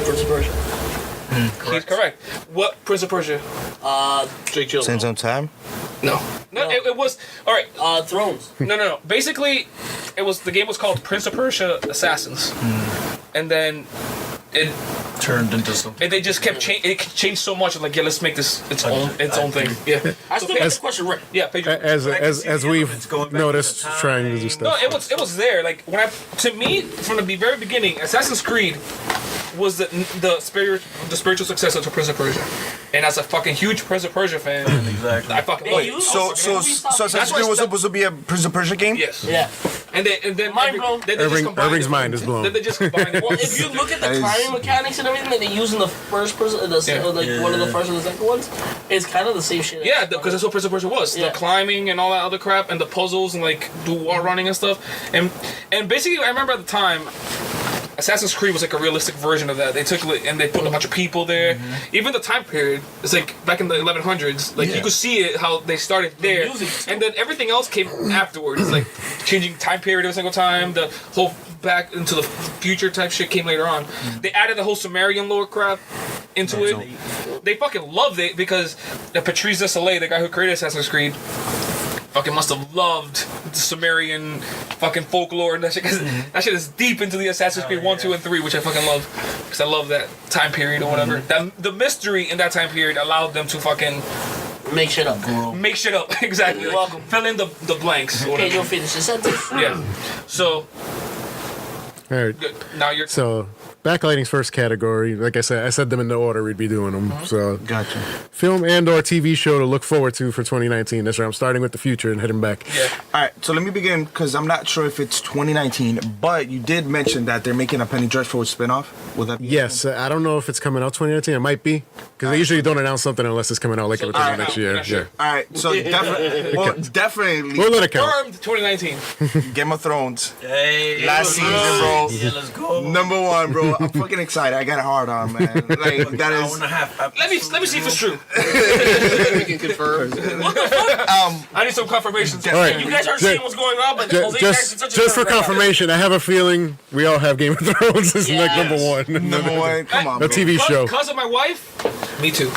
Prince of Persia. He's correct. What Prince of Persia? Jake Gyllenhaal. Sands on time. No. It was. All right. Thrones. No. Basically, the game was called Prince of Persia Assassins, and then it Turned into something. and they just kept it changed so much. Like, yeah, let's make this its own thing. Yeah. I still got the question right. Yeah, Pedro. As we've noticed, trying to do No, stuff. it was there. Like to me from the very beginning, Assassin's Creed was the spiritual successor to Prince of Persia, and as a fucking huge Prince of Persia fan, Exactly. I fucking love it. So Assassin's Creed was supposed to be a Prince of Persia game? Yes. Yeah. And then Mind blown. then they just combined Irving's it. mind is blown. Then they just combined it. Well, if you look at the That is- climbing mechanics and everything that they use in the first person, one of the first and the second ones, it's kind of the same shit. Yeah, because that's what Prince of Persia was. Yeah. The climbing and all that other crap, and the puzzles and like do wall running and stuff. And basically, I remember at the time, Assassin's Creed was like a realistic version of that. They took and they put a bunch of people there. Even the time period, it's like back in the 1100s. Like you could see it how they started there, music, too. and then everything else came afterwards. It's like changing time period every single time. The whole back into the future type shit came later on. They added the whole Sumerian lore crap into it. They fucking loved it because Patrice Desailly, the guy who created Assassin's Creed, fucking must have loved the Sumerian fucking folklore and that shit. 'Cause that shit is deep into the Assassin's Creed 1, 2, and 3, which I fucking love. Because I love that time period or whatever. The mystery in that time period allowed them to fucking Make shit up. make shit up. Exactly. You're Like, welcome. fill in the blanks or Okay, whatever. you'll finish the sentence. Yeah. So, All right. good. Now you're... So, backlighting's first category. Like I said them in the order we'd be doing them. So, Gotcha. film and/or TV show to look forward to for 2019. That's right. I'm starting with the future and heading back. Yeah. All right, so let me begin because I'm not sure if it's 2019, but you did mention that they're making a Penny Dreadful spinoff. Will that be? Yes, I don't know if it's coming out 2019. It might be because they usually don't announce something unless it's coming out like within the next year. yeah, sure. All right, so definitely We'll let it count. Confirmed 2019. Game of Thrones. Hey. Last season, bro. Yeah, let's go. Number one, bro. I'm fucking excited. I got a hard on, man. Like that Hour is. and a half. Let me see if it's true. We can confirm. I need some confirmation. All right. You guys aren't seeing what's going on, but Jose Jackson such a Just for good rapper. confirmation, I have a feeling we all have Game of Thrones as like number one. Number one. Come on, A bro. TV show. Because of my wife? Me too.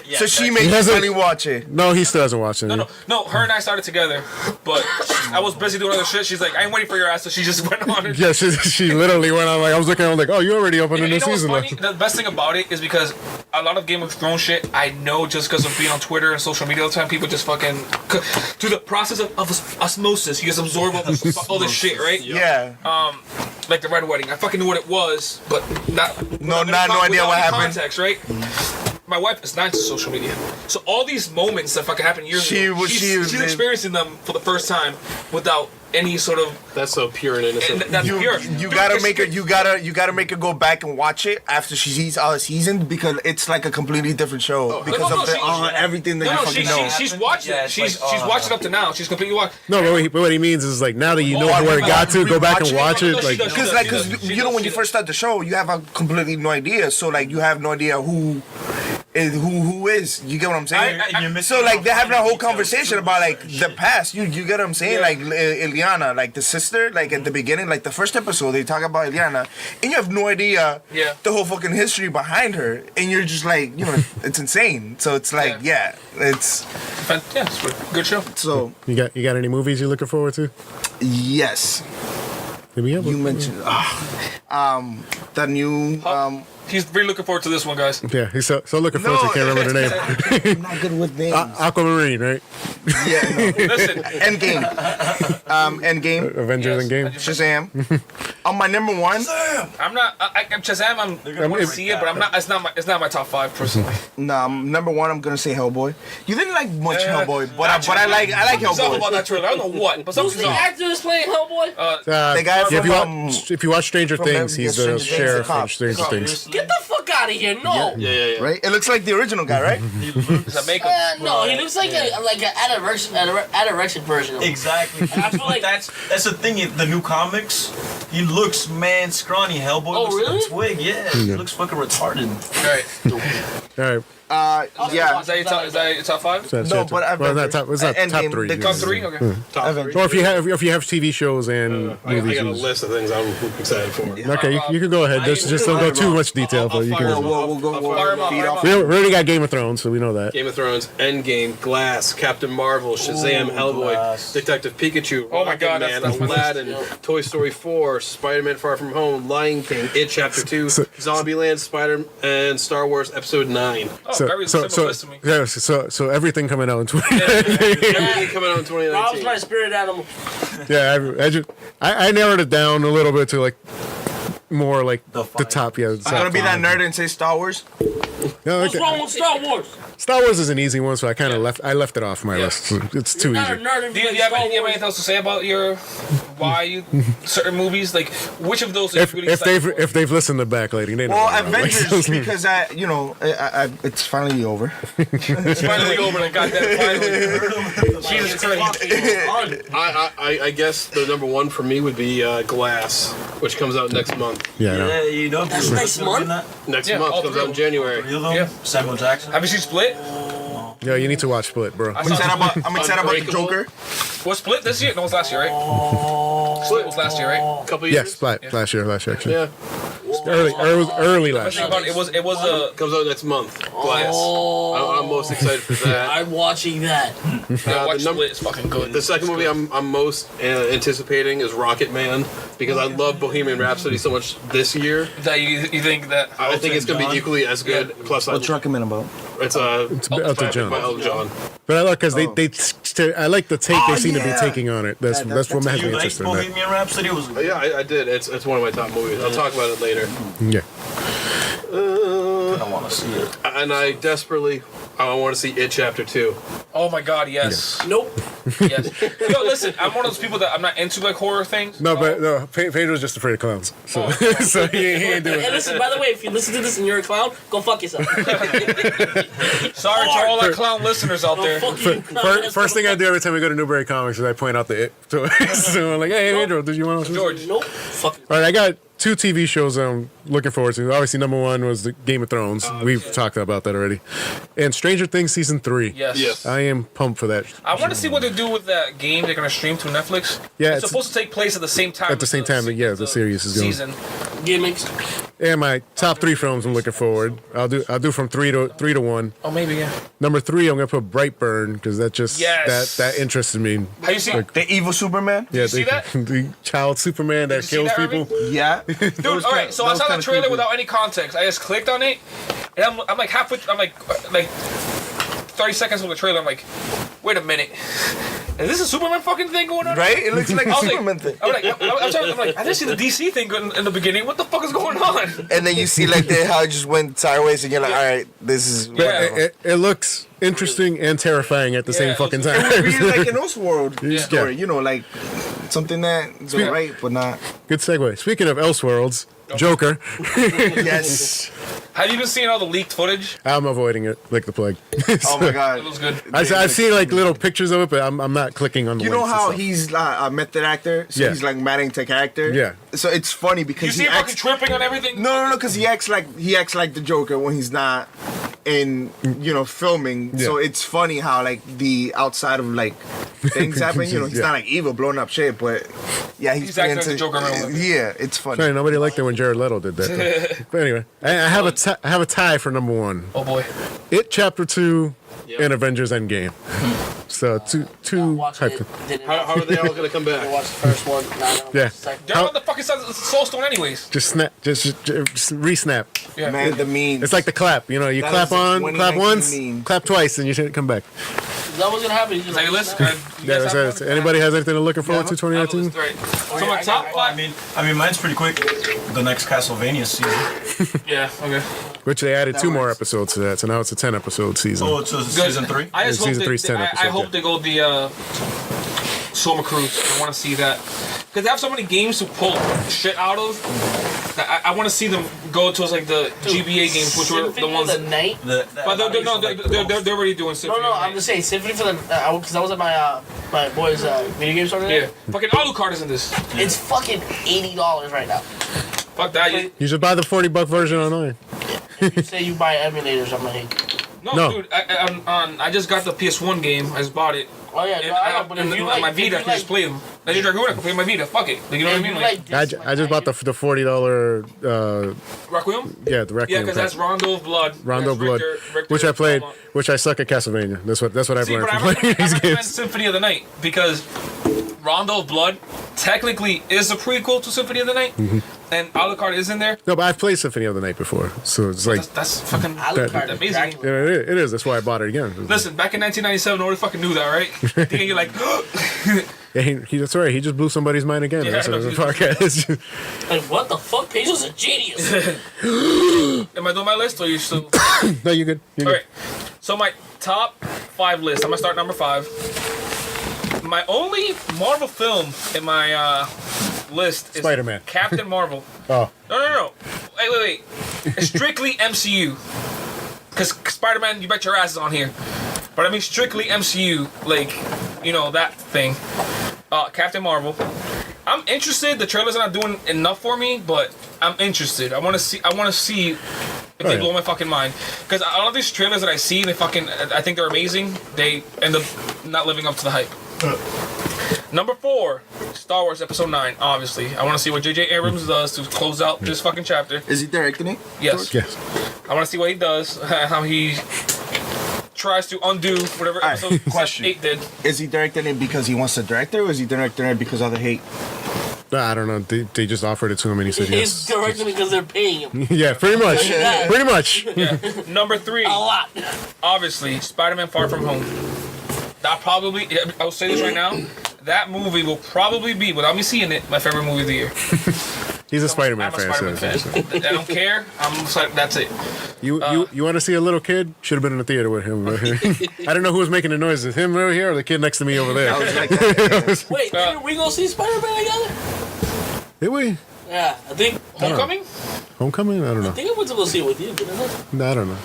Yeah, So she that- made you hasn't- finally watch it. No, he still hasn't watched it. No, her and I started together, but I was busy doing other shit. She's like, I ain't waiting for your ass, so she just went on it. Yeah, she literally went on like I was looking at her like, oh, you already up on the You new know what's season. funny? The best thing about it is because a lot of Game of Thrones shit, I know just because of being on Twitter and social media all the time, people just fucking through the process of osmosis, you just absorb all this shit, right? Yeah. Like the Red Wedding. I fucking knew what it was, but no idea what happened. Context, right? My wife is not into social media, so all these moments that fucking happened years ago, she's experiencing them for the first time without any sort of. That's so pure and innocent. That's pure. You Dude, gotta it's- make her. You gotta make her go back and watch it after she sees all the seasons because it's like a completely different show because no, of everything that you fucking know. She's watched Yeah, it. it's She's like, watched it up to now. She's completely watched. No, but what he means is like now that you know Oh, where it got to, go back and rewatch watch it. No, she Like, does. Because She you know does, when she you does. first start the show, you have a completely no idea. So like you have no idea who is. You get what I'm saying? you're missing So like out they're having a on whole details, conversation too. about like the past. You get what I'm saying? Like Ileana, like the sister, like at the beginning, like the first episode, they talk about Ileana, and you have no idea the whole fucking history behind her, and you're just like, you know, it's insane. So it's like, yeah, it's Yeah, it's a good show. so you got any movies you're looking forward to? yes. Did we have You mentioned that new He's really looking forward to this one, guys. Yeah, he's so looking forward to. Can't remember the name. I'm not good with names. Aquamarine, right? Yeah, no. Listen, Endgame. Endgame. Avengers Yes. Endgame. Shazam. On my number one. I'm not. I'm Shazam. I want to see it, but I'm not. It's not my top 5 personally. Nah, number one. I'm gonna say Hellboy. You didn't like much Yeah. Hellboy, but I like Something's off Hellboy. about that trailer. I don't know what, but Who's something's the off. actor that's playing Hellboy? The guy yeah, from, if you watch Stranger from Things, the he's Stranger the Things, sheriff the cop. from Stranger Things. Get the fuck out out of here. No. Yeah. Right? It looks like the original guy, right? Is that makeup? No, he looks like an anorexic version of him. Exactly. I feel like that's the thing. The new comics, he looks scrawny. Hellboy looks really? like a twig. Yeah, he looks fucking retarded. All right. All right. Yeah. Is that your top 5? So that's No, your but top- well, Avengers. not top. It's not top Endgame, 3. the Top 3? Okay. Top 3. Or if you have TV shows and I got a movies. list of things I'm excited for. Okay, you can go ahead. Just don't go too much detail, but you can. We'll go feed off. We already got Game of Thrones, so we know that. Game of Thrones, Endgame, Glass, Captain Marvel, Shazam, Hellboy, Glass. Detective Pikachu, Oh my Rocket God, Man, that's my list. Aladdin, Toy Story 4, Spider-Man Far From Home, Lion King, It Chapter 2, Zombieland, Spider and Star Wars Episode 9. Oh, very similar list to me. Yeah, so everything coming out in 2019. Everything coming out in Rob's my 2019. spirit animal. Yeah, I narrowed it down a little bit to like more like The the top. Yeah, I'm gonna be that nerd and say Star Wars. No, What's wrong with Star Wars? Star Wars is an easy one, so I kind of left it off my Yeah. list. It's too Not a easy. nerd if Do you you like have Star anything Wars. else to say about certain movies? Like, which of those are you really If excited for? they've listened to backlighting, they know. Well, what I like. Avengers because I it's finally over. It's finally over, the goddamn finally. Jesus Christ. I guess the number one for me would be Glass, which comes out next month. Yeah, I know. Yeah, you know. That's next month? Next Yeah, month all comes three out in of January. Yeah. Samuel Jackson. Have you seen Split? Yeah, you need to watch Split, bro. I saw Split. I'm excited about the Unbreakable. Joker. Was Split this year? No, it was last year, right? Split was last year, right? A couple years. Yes, last year actually. Yeah. Early I last think year. about it. It was Comes out next month. Glass. I'm most excited for that. I'm watching that. I watched the number- Split. It's fucking good. The second movie I'm most anticipating is Rocket Man because I love Bohemian Rhapsody so much this year. That you think that? I think it's gonna be equally as good. Yeah. Plus, What's Rocket Man about? it's Elton by John. Elton John. But I like because I like the take they seem to be yeah. taking on it. That's what has You me like interested in that. Bohemian Rhapsody? Was Yeah, I did. It's one of my top movies. I'll talk about it later. Yeah. I don't want to see it. And I want to see It Chapter 2. Oh my God, yes. Nope. Yes. Yo, listen, I'm one of those people that I'm not into like horror things. No, but no, Pedro's just afraid of clowns. So, so he ain't doing Hey, it. listen, by the way, if you listen to this and you're a clown, go fuck yourself. Sorry to all our clown listeners out Go there. fuck you, clown. First thing I do every time we go to Newberry Comics is I point out the It. So I'm like, hey, Pedro, did you want to? George. Nope. Fuck you. All right, I got 2 TV shows I'm looking forward to. Obviously, number 1 was the Game of Thrones. We've talked about that already. And Stranger Things season 3. Yes. I am pumped for that. I want to see what they do with that game they're gonna stream to Netflix. Yeah, it's supposed to take place at the same time. At the same time, yeah, the series is going. season. Gimmicks. And my top 3 films I'm looking forward. I'll do from 3 to 1. Oh, maybe yeah. Number 3, I'm gonna put Brightburn because that just Yes. that interested me. Have you seen? The evil Superman. Yeah, see that? the child Superman that you see kills that, people. Yeah. Dude, all right. So I saw the trailer without any context. I just clicked on it, and I'm like halfway. I'm like 30 seconds of the trailer. I'm like, wait a minute. Is this a Superman fucking thing going on? Right? It looks like a I was Superman thing. I'm like, I didn't see the DC thing in the beginning. What the fuck is going on? And then you see like how it just went sideways, and you're like, all right, this is. But Yeah. it looks interesting and terrifying at the same Yeah, fucking it was- time. Really like an Elseworld Yeah. story, you know, like something that's Speak- alright, but not. Good segue. Speaking of Elseworlds, Joker, Yes. Have you been seeing all the leaked footage? I'm avoiding it like the plague. Oh my It god. looks good. I've seen like little pictures of it, but I'm not clicking on the You know links and how stuff. he's a method actor, so Yeah. he's like mad into character. Yeah. So it's funny because You see he him fucking acts. tripping on everything? No, because he acts like the Joker when he's not in filming. So Yeah. it's funny how like the outside of like things happen. You know, he's Yeah. not like evil, blowing up shit, but yeah, he's acting like into the Joker in real life. Yeah, it's funny. Sorry, nobody liked it when Jared Leto did that. though. But anyway, I have a tie for number 1. Oh boy. It Chapter 2 Yep. and Avengers Endgame. So two Watching hype. it. Didn't How are they all going to come I back? watched the first one. Now I'm gonna Yeah. watch the second. They're on the fucking side of the Soul Stone anyways. Just snap, just re-snap. Yeah. Man, the memes. It's like the clap, you That clap is a on, clap 2019 once, meme. clap twice, and you shouldn't come back. Is that what's gonna happen? He's Is just that your like, list? nah. Yeah, that's it. Anybody has anything to looking forward to I have a 2019? list, right. So my top I 5. mean, mine's pretty quick. The next Castlevania season. Yeah. Okay. Which they added 2 more episodes to that, so now it's a 10-episode season. Oh, it's season 3. I just hope Season 3's 10 I episodes, hope yeah. they go the Soma Cruise. I want to see that because they have so many games to pull shit out of. I want to see them go towards like the GBA games, which were the ones. The night. But they're already doing Symphony. No, I'm just saying Symphony for the because I was at my boy's video game store today. Yeah, fucking Alucard is in this. It's fucking $80 right now. Fuck that. You should buy the $40 version online. If you say you buy emulators, I'm like, No, dude, I just got the PS1 game. I just bought it. oh yeah, no, I know, but if you like, my Vita, I can just play them. Legend Dragoon, I can play my Vita. Fuck it. Like, you know what I mean? Like, I just bought the $40. Requiem? Yeah, the Requiem. Yeah, because that's Rondo of Blood. Rondo of Blood, Richter, which I played, Belmont. which I suck at Castlevania. That's what I've See, learned but from playing these I recommend games. Symphony of the Night because Rondo of Blood technically is a prequel to Symphony of the Night, and Alucard is in there. No, but I've played Symphony of the Night before, so it's like That's fucking Alucard, amazing. yeah, it is. That's why I bought it again. Listen, back in 1997, nobody fucking knew that, right? Thinking you're like, Yeah, that's right. He just blew somebody's mind again. Yeah, That's I know. a podcast. Like, what the fuck? Pedro's a genius. am I doing my list or you still? No, you're good. You're All good. right. So my top 5 list. I'm gonna start number 5. My only Marvel film in my list is Spider-Man. Captain Marvel. Oh, No. Wait. It's strictly MCU. Because Spider-Man, you bet your ass is on here. But I mean strictly MCU, like, you know, that thing. Captain Marvel. I'm interested. The trailers are not doing enough for me, but I'm interested. I want to see if they blow my fucking mind. Because a lot of these trailers that I see, I think they're amazing. They end up not living up to the hype. Number 4, Star Wars Episode 9, obviously. I want to see what J.J. Abrams does to close out this fucking chapter. Is he directing it? Yes. yes. I want to see what he does, how he tries to undo whatever Alright, episode question. 8 did. Is he directing it because he wants to direct it, or is he directing it because of the hate? I don't know. They just offered it to him and he said He's yes. directing because they're paying him Yeah, pretty much. Yeah. Pretty much. Yeah. Number 3, a lot. obviously, Spider-Man Far From Home. I'll say this right now, that movie will probably be, without me seeing it, my favorite movie of the year. He's a Spider-Man I'm a fan. Spider-Man so- fan. I don't care. I'm just like, that's it. You want to see a little kid? Should have been in the theater with him. I don't know who was making the noises. Him over here or the kid next to me over there? I was like that. Wait, didn't we go see Spider-Man together? Did we? Yeah, I think Homecoming? Homecoming? I don't know. I went to go see it with you, didn't I? No, I don't know.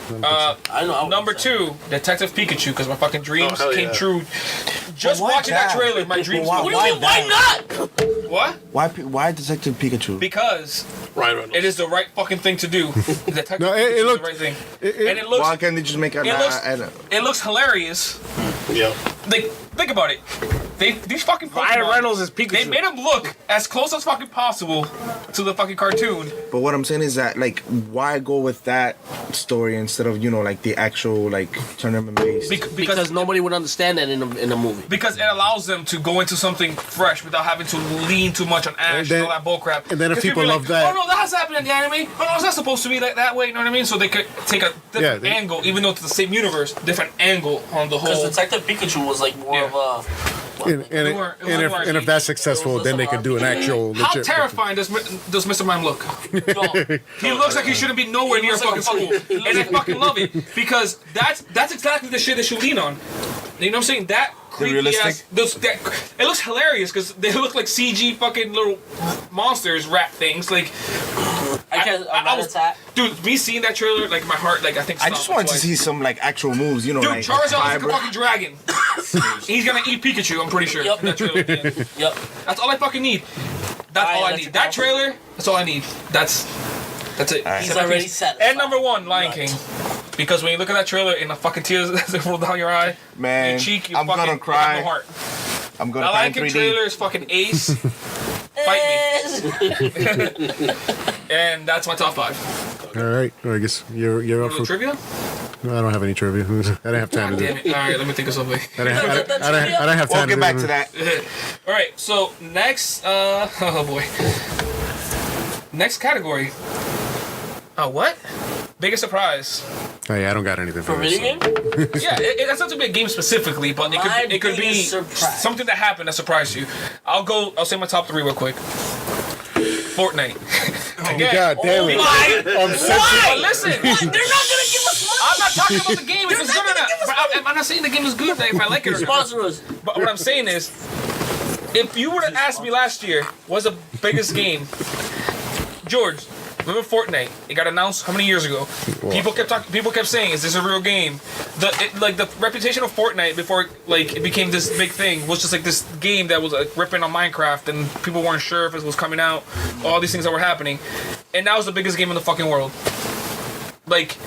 I know. I was Number upset. 2, Detective Pikachu, because my fucking dreams hell came yeah. true. Just why watching that that? trailer, my dreams. Why- What do you mean? Why not? What? Why Detective Pikachu? Because Ryan Reynolds. it is the right fucking thing to do. Detective No, Pikachu it is looked- the right thing. it- And it looks, Why can't they just make a? it looks hilarious. Yeah. Like, think about it. These fucking Ryan Pokemon, Reynolds is Pikachu. they made him look as close as fucking possible to the fucking cartoon. But what I'm saying is that, like, why go with that story instead of, you know, like the actual, like, tournament based? Because nobody would understand that in a movie. Because it allows them to go into something fresh without having to lean too much on Ash and all that bullcrap. and then if 'Cause people are love that- oh no, that has happened in the anime. Oh no, it's not supposed to be like that way. You know what I mean? So they could take a different Yeah, angle, even though it's the same universe, different angle on the Because whole. Detective Pikachu was like more Yeah. of a. And if that's successful, then they could do an actual How legit. terrifying does Mr. Mime look? Yo, He looks like he shouldn't be nowhere He near looks like fucking a school, fucking- and I fucking love it because that's exactly the shit that you lean on. You know what I'm saying? That creepy realistic? ass. It looks hilarious because they look like CG fucking little monsters, rat things. Like I was attack. dude, me seeing that trailer, like my heart, like I think. I just stopped wanted to twice. see some, like, actual moves, you know, Dude, like Charizard is like a hybrid. fucking dragon. He's gonna eat Pikachu. I'm pretty sure. Yep. in that trailer at the end. Yep. That's all I fucking need. That's all I that's need. That trailer. That's all I need. That's it. He's already set. And number 1, Lion King. Because when you look at that trailer and the fucking tears that roll down your eye, Man, your cheek, you I'm fucking gonna cry. have no heart. I'm gonna The cry Lion in King 3D. trailer is fucking ace. Fight me. And that's my top 5. All right. Well, I guess you're up Little for. trivia? No, I don't have any trivia. I didn't have time to do Damn it. it. Alright, let me think of something. I don't have time. We'll to get do back it. to that. Alright, so next, oh boy. Next category. Oh, what? Biggest surprise. Oh, yeah, I don't got anything For this, video so. game? Yeah, it doesn't have to be a game specifically, but it could be biggest surprise. something that happened that surprised you. I'll say my top 3 real quick. Fortnite. Again, God damn it. Why? Why? Listen. They're not gonna give us money. I'm not talking about the game if it's good or not. I'm not saying the game is good if I like it or not. Sponsor us. But what I'm saying is, if you would have asked me last year, what's the biggest game? George, Remember Fortnite? It got announced how many years ago? People kept saying, "Is this a real game?" The reputation of Fortnite before it became this big thing was just like this game that was like ripping on Minecraft, and people weren't sure if it was coming out. All these things that were happening, and now it's the biggest game in the fucking world. Like,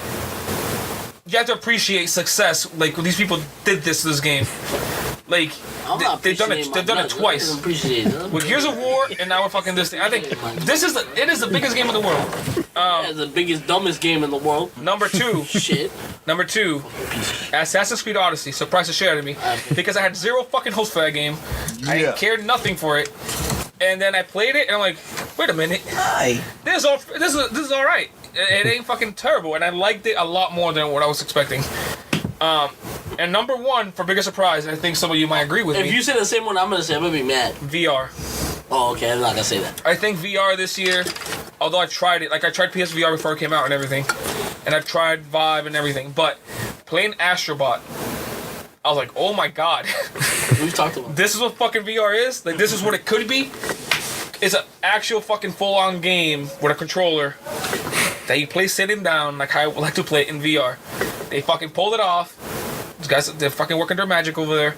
you have to appreciate success. Like, these people did this to this game. Like, they've done it twice. With Gears of War, and now we're fucking this thing. I think it is the biggest game in the world. It's the biggest, dumbest game in the world. Number 2. Shit. Number 2, Assassin's Creed Odyssey surprised the shit out of me because I had zero fucking hopes for that game. I cared nothing for it, and then I played it, and I'm like, wait a minute, this is all right. It ain't fucking terrible, and I liked it a lot more than what I was expecting. And number 1 for biggest surprise, and I think some of you might agree with me. If you say the same one, I'm gonna say I'm gonna be mad. VR. Oh, okay, I'm not gonna say that. I think VR this year, although I tried it, like I tried PSVR before it came out and everything, and I tried Vive and everything, but playing Astrobot, I was like, oh my god. We've talked about this is what fucking VR is? Like, this is what it could be? It's an actual fucking full-on game with a controller that you play sitting down, like I would like to play it in VR. They fucking pulled it off. These guys, they're fucking working their magic over there.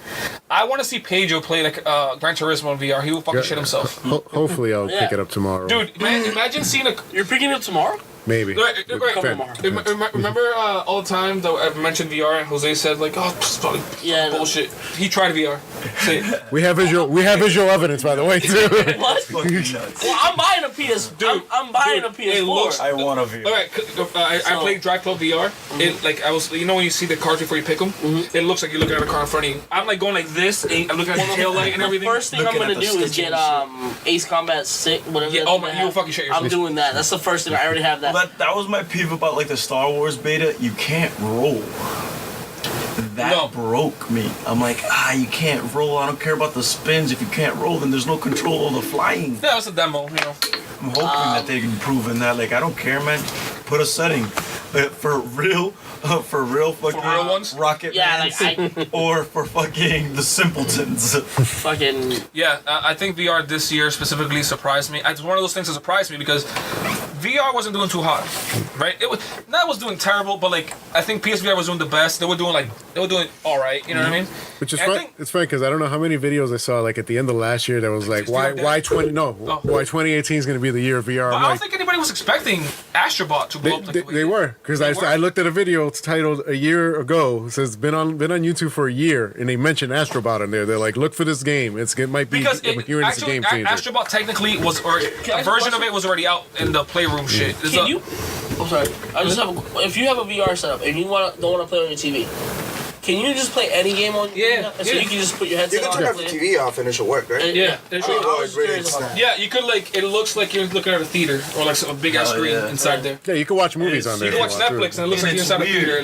I want to see Pedro play like Gran Turismo in VR. He will fucking shit himself. Hopefully, I'll pick it up tomorrow. Dude, man, imagine seeing a... You're picking it up tomorrow? Maybe. Right. Remember all the time that I mentioned VR and Jose said like, oh, it's probably bullshit. He tried VR. We have visual evidence, by the way, too. What? Well, I'm buying a PS. Dude, I'm buying a PS4. I want a VR. All right, I played Drive Club VR. It like I was, you know, when you see the cars before you pick them, it looks like you're looking at a car in front of you. I'm like going like this, and I'm looking at the tail light and everything. The first thing I'm gonna do is get Ace Combat 6, whatever. Yeah, oh my, you will fucking shit yourself. I'm doing that. That's the first thing. I already have that. That was my peeve about like the Star Wars beta. You can't roll. That broke me. I'm like, you can't roll. I don't care about the spins. If you can't roll, then there's no control of the flying. Yeah, it's a demo, you know. I'm hoping that they can improve in that. Like, I don't care, man. Put a setting for real fucking ones? Rocket Man, or for fucking the simpletons. Fucking I think VR this year specifically surprised me. It's one of those things that surprised me because VR wasn't doing too hot, right? It was doing terrible, but like I think PSVR was doing the best. They were doing all right. You know what I mean? Which is fun. It's funny because I don't know how many videos I saw like at the end of last year that was like why 2018 is going to be the year of VR. But I don't think anybody was expecting Astrobot to blow up. They were because I looked at a video. It's titled a year ago. It says been on YouTube for a year, and they mentioned Astrobot in there. They're like, look for this game. It might be because it's a game changer. Astrobot technically was a version of it was already out in the playroom shit. Can you? I'm sorry. I just have. If you have a VR setup and you don't want to play on your TV, can you just play any game on? So you can just put your headset on. You can turn the TV off and it should work, right? Yeah. Yeah, you could like. It looks like you're looking at a theater or like a big ass screen inside there. Yeah, you can watch movies on there. You can watch Netflix and it looks like you're inside a theater.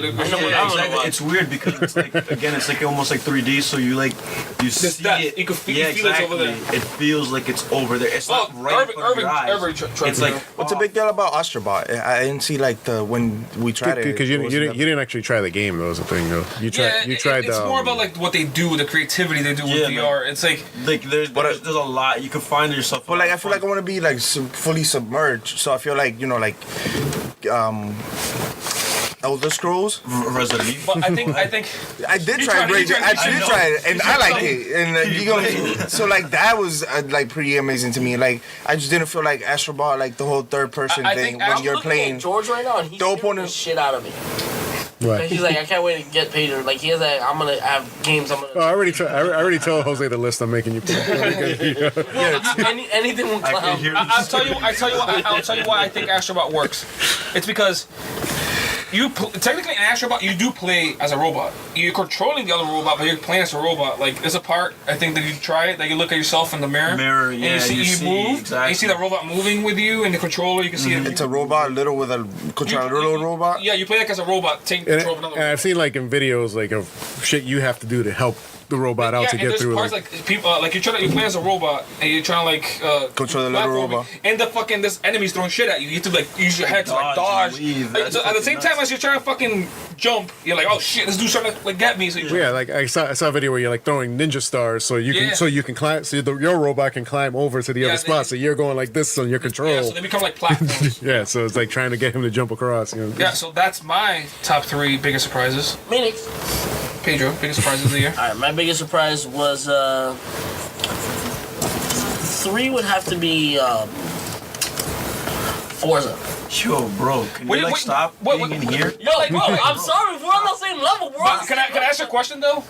It's weird because it's like it's like almost like 3D. So you see it. You can feel it over there. It feels like it's over there. It's not right in front of your eyes. It's like what's the big deal about Astrobot? I didn't see like when we tried it because you didn't actually try the game. That was the thing though. You tried. It's more about like what they do, the creativity they do with VR. It's like there's a lot you can find yourself. But like I feel like I want to be like fully submerged. So I feel like Elder Scrolls, Resident Evil. But I think I did try it, and I liked it. And so like that was like pretty amazing to me. Like I just didn't feel like Astrobot, like the whole third person thing when you're playing. George right now, and he's the shit out of me. Right. He's like, I can't wait to get paid. Like he has like, I'm gonna have games. I already told Jose the list I'm making you put. Anything with clown. I'll tell you why I think Astrobot works. It's because technically in Astrobot you do play as a robot. You're controlling the other robot, but you're playing as a robot. Like there's a part I think that you try it that you look at yourself in the mirror. And you see move. Exactly. And you see the robot moving with you and the controller. You can see it. It's a robot, little with a controller, little robot. Yeah, you play like as a robot, taking control of another. And I've seen like in videos like of shit you have to do to help the robot out to and get there's through. parts like people, like you play as a robot and you're trying to control the little platforming, robot. And the fucking this enemy's throwing shit at you. You have to like use your head to like Dodge, dodge. weave, Like, that's so at the fucking same time nuts. as you're trying to fucking jump, you're like, oh shit, this dude's trying to like get me. So Yeah, like I saw a video where you're like throwing ninja stars, so you Yeah. can climb, so your robot can climb over to the other spot, so you're going like this on your control. yeah, so they become like platforms. Yeah, so it's like trying to get him to jump across. You know? Yeah, so that's my top 3 biggest surprises. Phoenix. Pedro, biggest surprises of the year. All right, my biggest surprise was 3 would have to be Forza. Yo, bro, can you like stop being in here? Yo, bro, I'm sorry, we're on the same level, bro. But can I ask you a question though?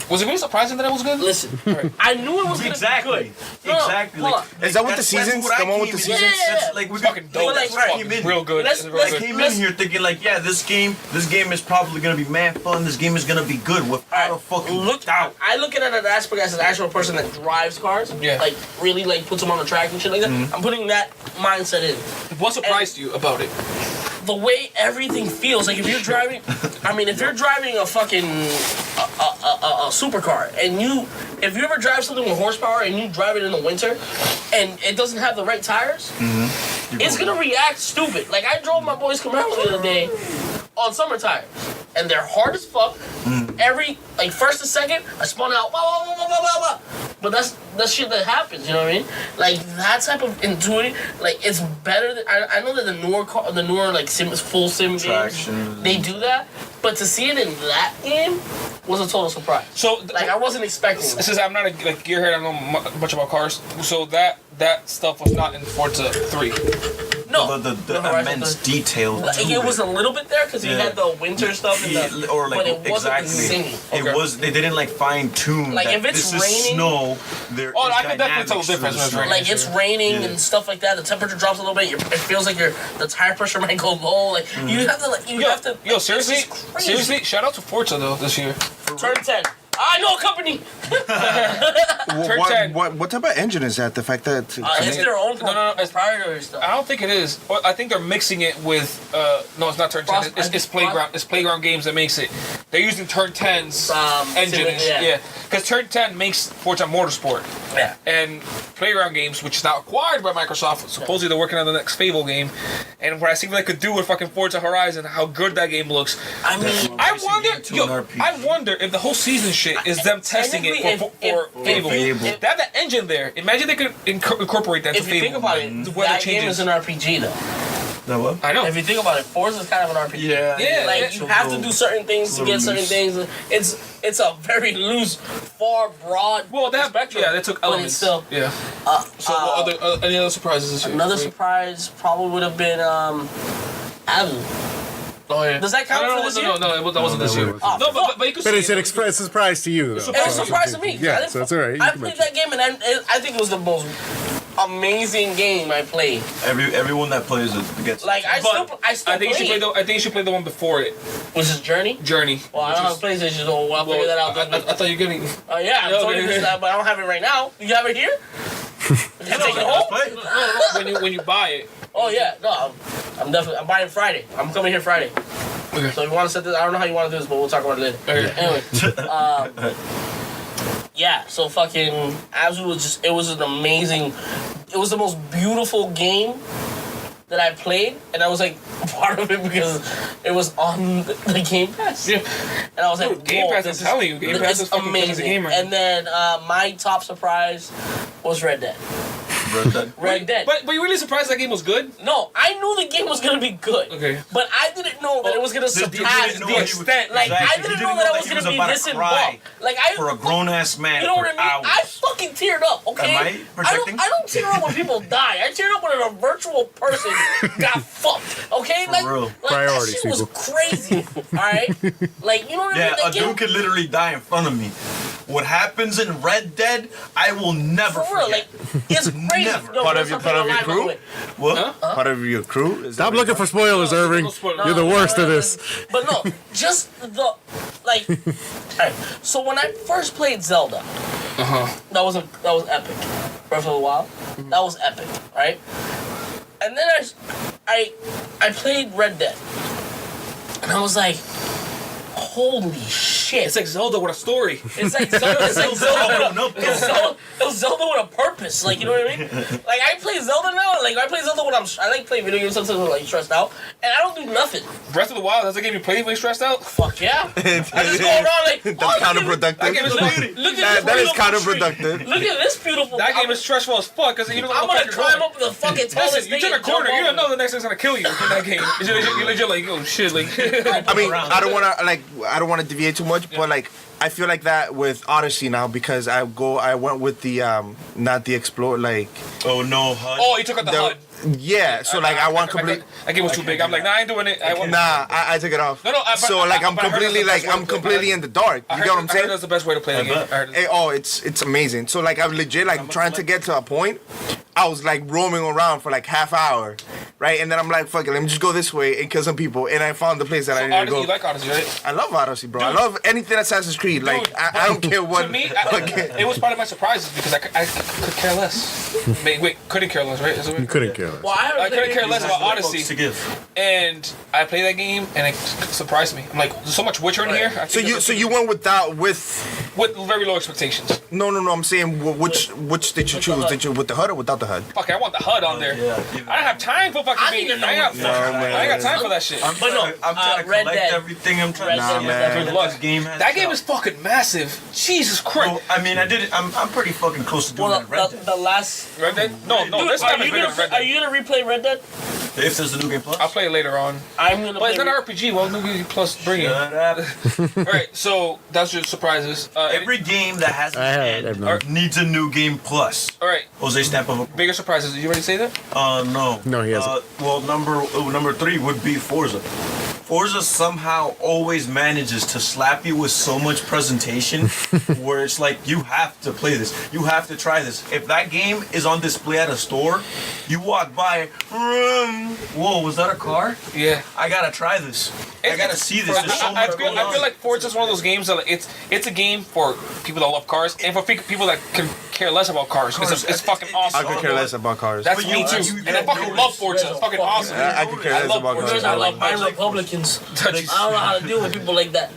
Was it really surprising that it was good? Listen, I knew it was gonna Exactly. be good. Exactly. Hold Like, on. Is that what the that's seasons? what I The one with came the in- seasons? Yeah. Like we Fucking dope. Like, It's right. fucking Came in. real good. Let's- It's real let's good. came in here thinking like, yeah, this game is probably gonna be mad fun. This game is gonna be good without a fucking doubt. I look at it as an aspect as an actual person that drives cars. Yeah. Like really like puts them on the track and shit like that. I'm putting that mindset in. What surprised you about it? The way everything feels, like if you're driving, if you're driving a fucking a supercar, and if you ever drive something with horsepower and you drive it in the winter, and it doesn't have the right tires, it's gonna react stupid. Like I drove my boy's Camaro the other day on summer tires, and they're hard as fuck. Every like first and second, I spun out, blah, blah, blah, blah, blah, blah. But that's shit that happens. You know what I mean? Like that type of intuitive, like it's better than I know that the newer like full sim Traction. games, they do that. But to see it in that game was a total surprise. So Like I wasn't expecting that. Since I'm not a gearhead, I don't know much about cars. So that stuff was not in Forza 3. No, The Horizon immense does- detail Like, to it was a little bit there because you Yeah. had the winter stuff and the, or like but it wasn't exactly. the singing. Okay. It was they didn't like fine tune. Like, that if it's this raining- is snow. There Oh, is I could definitely tell the dynamics to difference when it's snow. raining. Like it's raining Yeah. and stuff like that. The temperature drops a little bit. It feels like the tire pressure might go low. Like you have to Yo, seriously, it's just crazy. seriously, shout out to Forza though this year. Turn 10. I know a company. Turn 10. What type of engine is that? The fact that It's their own No, it's proprietary stuff. I don't think it is. Well, I think they're mixing it with. No, it's not Turn 10. It's Playground. It's Playground Games that makes it. They're using Turn 10's engines. yeah. Because Turn 10 makes Forza Motorsport. Yeah. And Playground Games, which is now acquired by Microsoft, supposedly they're working on the next Fable game. And what I see what they could do with fucking Forza Horizon, how good that game looks. I mean, I Racing wonder, game to an RPG. I wonder if the whole season shit is them testing it for Fable. Fable. They have that engine there. Imagine they could incorporate that to if you Fable. think about it, The weather that game changes. is an RPG though. That what? I know. If you think about it, Forza is kind of an RPG. Yeah, Like you have to do certain things to get certain things. It's a very loose, far, broad Well, they have, spectrum. yeah, they took but elements. it's still, Yeah. So, what other any other surprises this year? another surprise probably would have been Avenue. Oh yeah. Does that count for this year? No, that wasn't this year. Oh, No, but you could But see it's an it. express surprise to you, though. It was a surprise to me. Yeah, so it's all right. You I can played mention that game and I think it was the most amazing game I played. Everyone that plays it gets. Like I still I think you should play play it. I think you should play the one before it, Which is Journey. Journey. Well, I don't have PlayStation, so I'll figure that out. I thought you were getting. Yeah, I'm Yeah, totally okay. just that, but I don't have it right now. You have it here? Can I take it home? when you buy it. Oh yeah, no, I'm buying Friday. I'm coming here Friday. Okay. So if you want to set this, I don't know how you want to do this, but we'll talk about it later. Okay. Anyway, yeah. So fucking Abzu was just, it was an amazing, it was the most beautiful game that I played, and I was like part of it because it was on the Game Pass. Yeah. And I was like, Game whoa, Pass, this I'm telling you, Game Pass it's is fucking good as a gamer. And then my top surprise was Red Dead. Red Dead. But you really surprised that game was good? No, I knew the game was gonna be good. Okay. But I didn't know that it was gonna surpass didn't know the he extent. was- Like I exactly. didn't You know didn't that know I was that he gonna was be about to this cry involved. Like I for a grown ass man. you know for what I mean? hours. I fucking teared up, okay? Am I projecting? I don't tear up when people die. I tear up when a virtual person got fucked. Okay? For Like, real. like Priorities, that shit was people. crazy. Alright? Like, you know what I Yeah, mean? a That game, dude could literally die in front of me. What happens in Red Dead, I will never for real, forget. like, it's crazy. Never. Yo, Part there's of your something online, by crew? the way. What? Huh? part of your crew? Is Stop that looking for spoilers, Irving. no spoilers. You're the worst of this. But no, just the like. Alright, so when I first played Zelda, that was epic. Breath of the Wild, that was epic, right? And then I played Red Dead, and I was like, holy shit. It's like Zelda with a story. It's like Zelda. It's like Zelda with a purpose. Like, you know what I mean? Like, I play Zelda now. Like, I play Zelda when I like playing video games sometimes when I'm like stressed out, and I don't do nothing. Breath of the Wild, that's a game you play when you're stressed out? Fuck yeah. I just go around like, That's counterproductive. That game is That is counterproductive. Look at this beautiful. That game is stressful as fuck because you don't know I'm what gonna the fuck climb up the fucking tallest Listen, you thing turn a and jump corner, you don't know over. the next thing's gonna kill you in that game. You're legit like, oh shit, like. I mean, I don't want to deviate too much, but like, I feel like that with Odyssey now because I went with the not the Explore, like. Oh no, HUD. Oh, you took out the HUD. Yeah, so like I want complete. That game was too big. I'm like, nah, I ain't doing it. I took it off. No, so like I'm completely in the dark. You get what I'm I heard saying? that's the best way to play the game. Oh, it's amazing. So like I'm legit like trying to get to a point. I was like roaming around for like half hour, right? And then I'm like, fuck it, let me just go this way and kill some people. And I found the place that I needed to go. You like Odyssey, right? I love Odyssey, bro. Dude. I love anything Assassin's Creed. Like Dude, I don't care what. To me, it was part of my surprises because I could care less. Wait, couldn't care less, right? You couldn't care less. Well, I couldn't care less about To Odyssey, give. and I played that game and it surprised me. I'm like, there's so much Witcher in here. I think So you went with very low expectations. no. I'm saying which did you choose? Did you with the HUD or without the HUD? Fuck, I want the HUD on there. Yeah. I don't have time for fucking. I need to know I ain't got time for that shit. I'm trying to Red collect Dead. everything. I'm trying Red to Dead see was everything definitely- this game has. That game is fucking massive. Jesus Christ. Well, I mean, I did it. I'm pretty fucking close to doing Well, that. Red Dead. the last. Red Dead? No, Dude, this time is bigger than Red are Dead. you gonna replay Red Dead? If there's a new game plus. I'll play it later on. I'm gonna. But it's play not an RPG. Well, New Game Plus bring it. Shut up. Alright, so that's your surprises. Every game that has I've known. needs a new game plus. Alright, Jose stamp of bigger surprises. Did you already say that? no. No, he hasn't. Well, number 3 would be Forza. Forza somehow always manages to slap you with so much presentation where it's like, you have to play this. You have to try this. If that game is on display at a store, you walk by, whoa, was that a car? Yeah. I gotta try this. I gotta see this. There's so much going on. I feel like Forza is one of those games that it's a game for people that love cars and for people that can care less about cars. It's fucking awesome. I could care less about cars. That's But me you- too. you And I get fucking noticed. love Forza. It's fucking awesome. I could care I less love about Forza. cars. I like my Republicans. I don't know how to deal with people like that.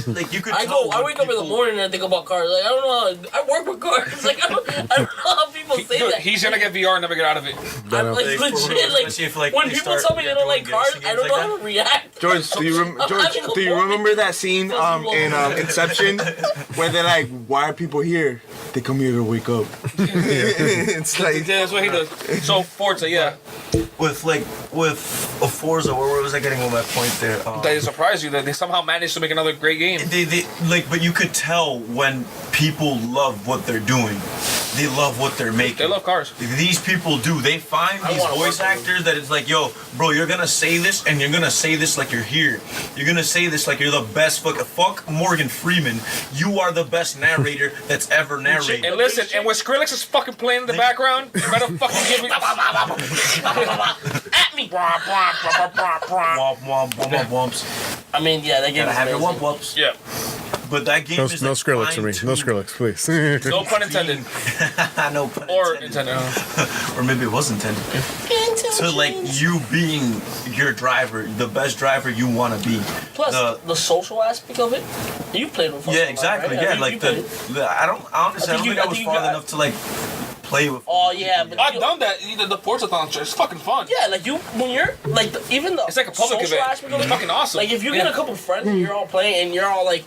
Like you could I tell wake up in the morning and I think about cars. Like I don't know. I work with cars. Like I don't know how people say Dude, that. he's gonna get VR and never get out of it. I'm like Like, for real, legit. Like especially if, like, when they people start tell me they don't like doing cars, games I don't know like how to react. George, do you remember that scene in Inception where they're like, why are people here? They come here to wake up. It's like Yeah, that's what he does. So Forza, yeah. with a Forza, where was I getting with my point there? That it surprised you that they somehow managed to make another great game. They but you could tell when people love what they're doing. They love what they're making. They love cars. These people do. They find these wanna voice work with actors that it's like, yo, bro, you're gonna say this and you're gonna say this like you're here. You're gonna say this like you're the best. Fuck Morgan Freeman. You are the best narrator that's ever narrated. And listen, and when Skrillex is fucking playing in the background, you better fucking give me. At me. Womp womp womp womps. I mean, yeah, that game Gotta is have your amazing. womp womps. Yeah. But that game No, is no like Skrillex for me. No fine-tuned. Skrillex, please. No pun intended. No pun Or intended. intended. Or maybe it was intended. So like you being your driver, the best driver you want to be. Plus the social aspect of it. You played with. Yeah, exactly. Right? Yeah, You like played it. I don't honestly, I don't think I was you far got- enough to like play with. Oh yeah, but I've done that. The Forza-thon. It's fucking fun. yeah, like you when you're like even the It's like a public social event. aspect of It's it. fucking awesome. Like if you get a couple friends and you're all playing and you're all like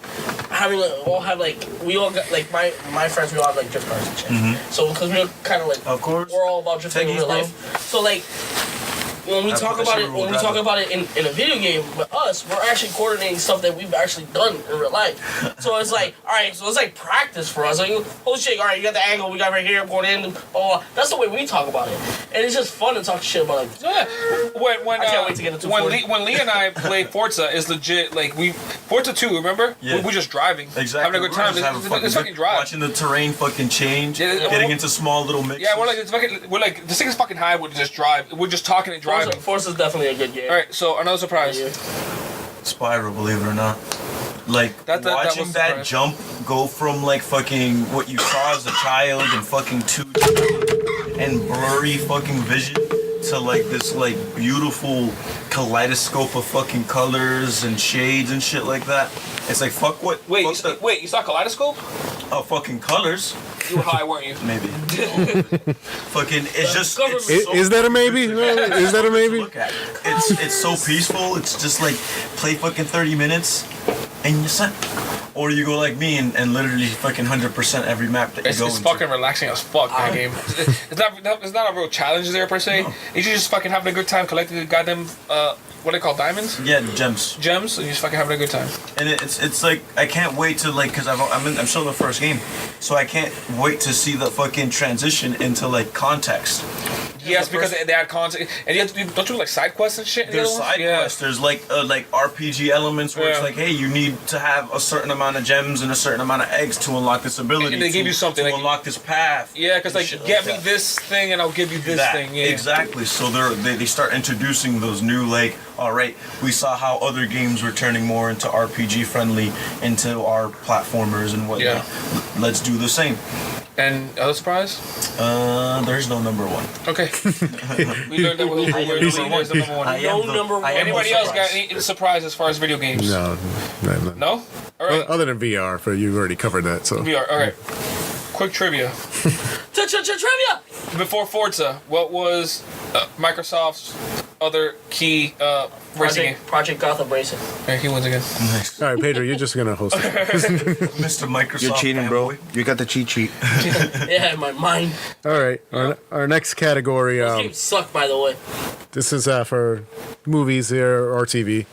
having all have like we all got like my friends we all have like drift cars and shit. So because we're kind of like Of course. we're all about drifting in Techies, real bro. life. So like when we I talk put that about shit it in when we real talk driver. about it in a video game with us, we're actually coordinating stuff that we've actually done in real life. So it's like all right, so it's like practice for us. Like oh shit, all right, you got the angle we got right here, I'm going in. Oh, that's the way we talk about it, and it's just fun to talk shit about like. Yeah. When I can't wait to get into when 240. Lee and I play Forza is legit like Forza 2, remember? Yeah. We're just driving. Exactly. Having a good We're time. just having It's fucking drive. Watching the terrain fucking change, Yeah, getting into small little mixes. Yeah, we're like this thing is fucking high. We're just drive. We're just talking and driving. Forza's definitely a good game. All right, so another surprise. Yeah. Spyro, believe it or not. Like That watching was that surprise. jump go from like fucking what you saw as a child and fucking 2D and blurry fucking vision to like this like beautiful kaleidoscope of fucking colors and shades and shit like that. It's like fuck what? Wait, fuck wait, you saw Kaleidoscope? fucking colors. You were high, weren't you? Maybe. Fucking, it's just. It's Is that a maybe? Is that a maybe? look at it. It's so peaceful. It's just like play fucking 30 minutes and you're set. Or you go like me and literally fucking 100% every map that you go It's into. fucking relaxing as fuck, that game. It's not a real challenge there per se. You're just fucking having a good time collecting the goddamn, what they call diamonds? Yeah, gems. Gems, and you're just fucking having a good time. And it's like I can't wait to like because I'm still in the first game, so I can't wait to see the fucking transition into like context. Yes, because they add content, and you have to do, don't you do like side quests and shit? in the There's other ones? side quests. There's like RPG elements where it's Yeah. like, hey, you need to have a certain amount of gems and a certain amount of eggs to unlock this ability. And they give you something, to like- unlock this path. Yeah, because and like, shit get me that. this thing, and I'll give you this That, thing. Yeah, exactly. So they start introducing those new like, all right, we saw how other games were turning more into RPG friendly, into our platformers and whatnot. Yeah. Let's do the same. And other surprise? There's no number one. Okay. We learned that we're there's the number one. number one. Anybody else got any surprise as far as video games? No. No? All right. Other than VR, but you already covered that. So VR. All right. Quick trivia. Trivia. Before Forza, what was Microsoft's other key racing game? Project Gotham Racing. Okay, he wins again. Nice. all right, Pedro, you're just gonna host it. Mr. Microsoft. You're cheating, bro. fanboy. You got the cheat sheet. Yeah, in my mind. All right, our next category. Those games suck, by the way. This is for movies here or TV.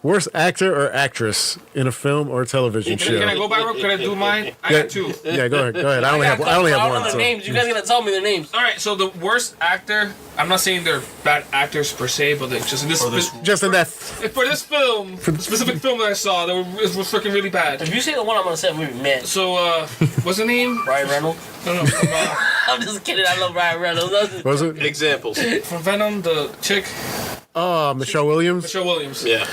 Worst actor or actress in a film or television Can I show. go back real? Can I do mine? I got two. Yeah, go ahead. I only have I one. know So. the names. You guys gotta tell me the names. All right. So the worst actor. I'm not saying they're bad actors per se, but they're just in this. For this- Just in that. For this film, the specific film that I saw, it was freaking really bad. If you say the one I'm gonna say, I'm gonna be mad. So, what's the name? Ryan Reynolds. No, from, I'm just kidding. I love Ryan Reynolds. What was it? Examples. from Venom, the chick, Michelle Williams. Michelle Williams. Yeah.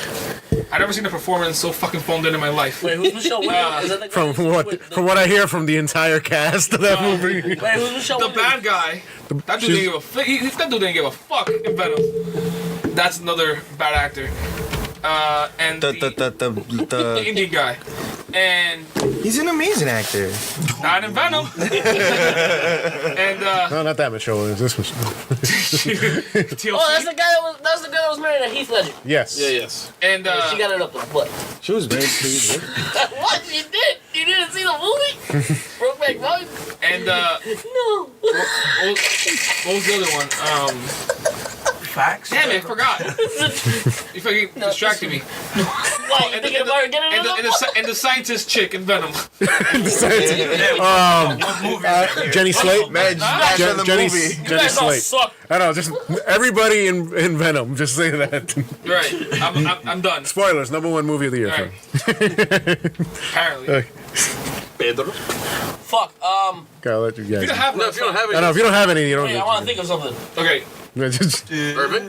I've never seen a performance so fucking phoned in my life. Wait, who's Michelle Williams? Is that the guy From what I hear from the entire cast of that movie. Wait, who's Michelle The Williams? bad guy. That dude didn't give a that dude didn't give a fuck in Venom. That's another bad actor. And the The Indian guy. And he's an amazing actor. not in Venom. And No, not that Michelle Williams. This was. TLC. Oh, that's the guy that was married to Heath Ledger. Yes. Yeah, yes. And She got it up the butt. She was very pleased. What? You did? You didn't see the movie? Brokeback Mountain? and No. what was the other one? Facts. Damn it, I forgot. You fucking distracted me. Why? You thinking about getting it up? And the scientist chick in Venom. Jenny Slate. Man, that's Jenny, the Jenny, movie. You Jenny guys all Slate. suck. I know. Just everybody in Venom. Just say that. Right. I'm done. Spoilers. #1 movie of the year. Right. Film. Apparently. Pedro. Fuck. Gotta let you You guys. don't have No, if you don't have I know it. if you don't have any, you don't. Wait, I want to think of something. Okay. Just, Irving?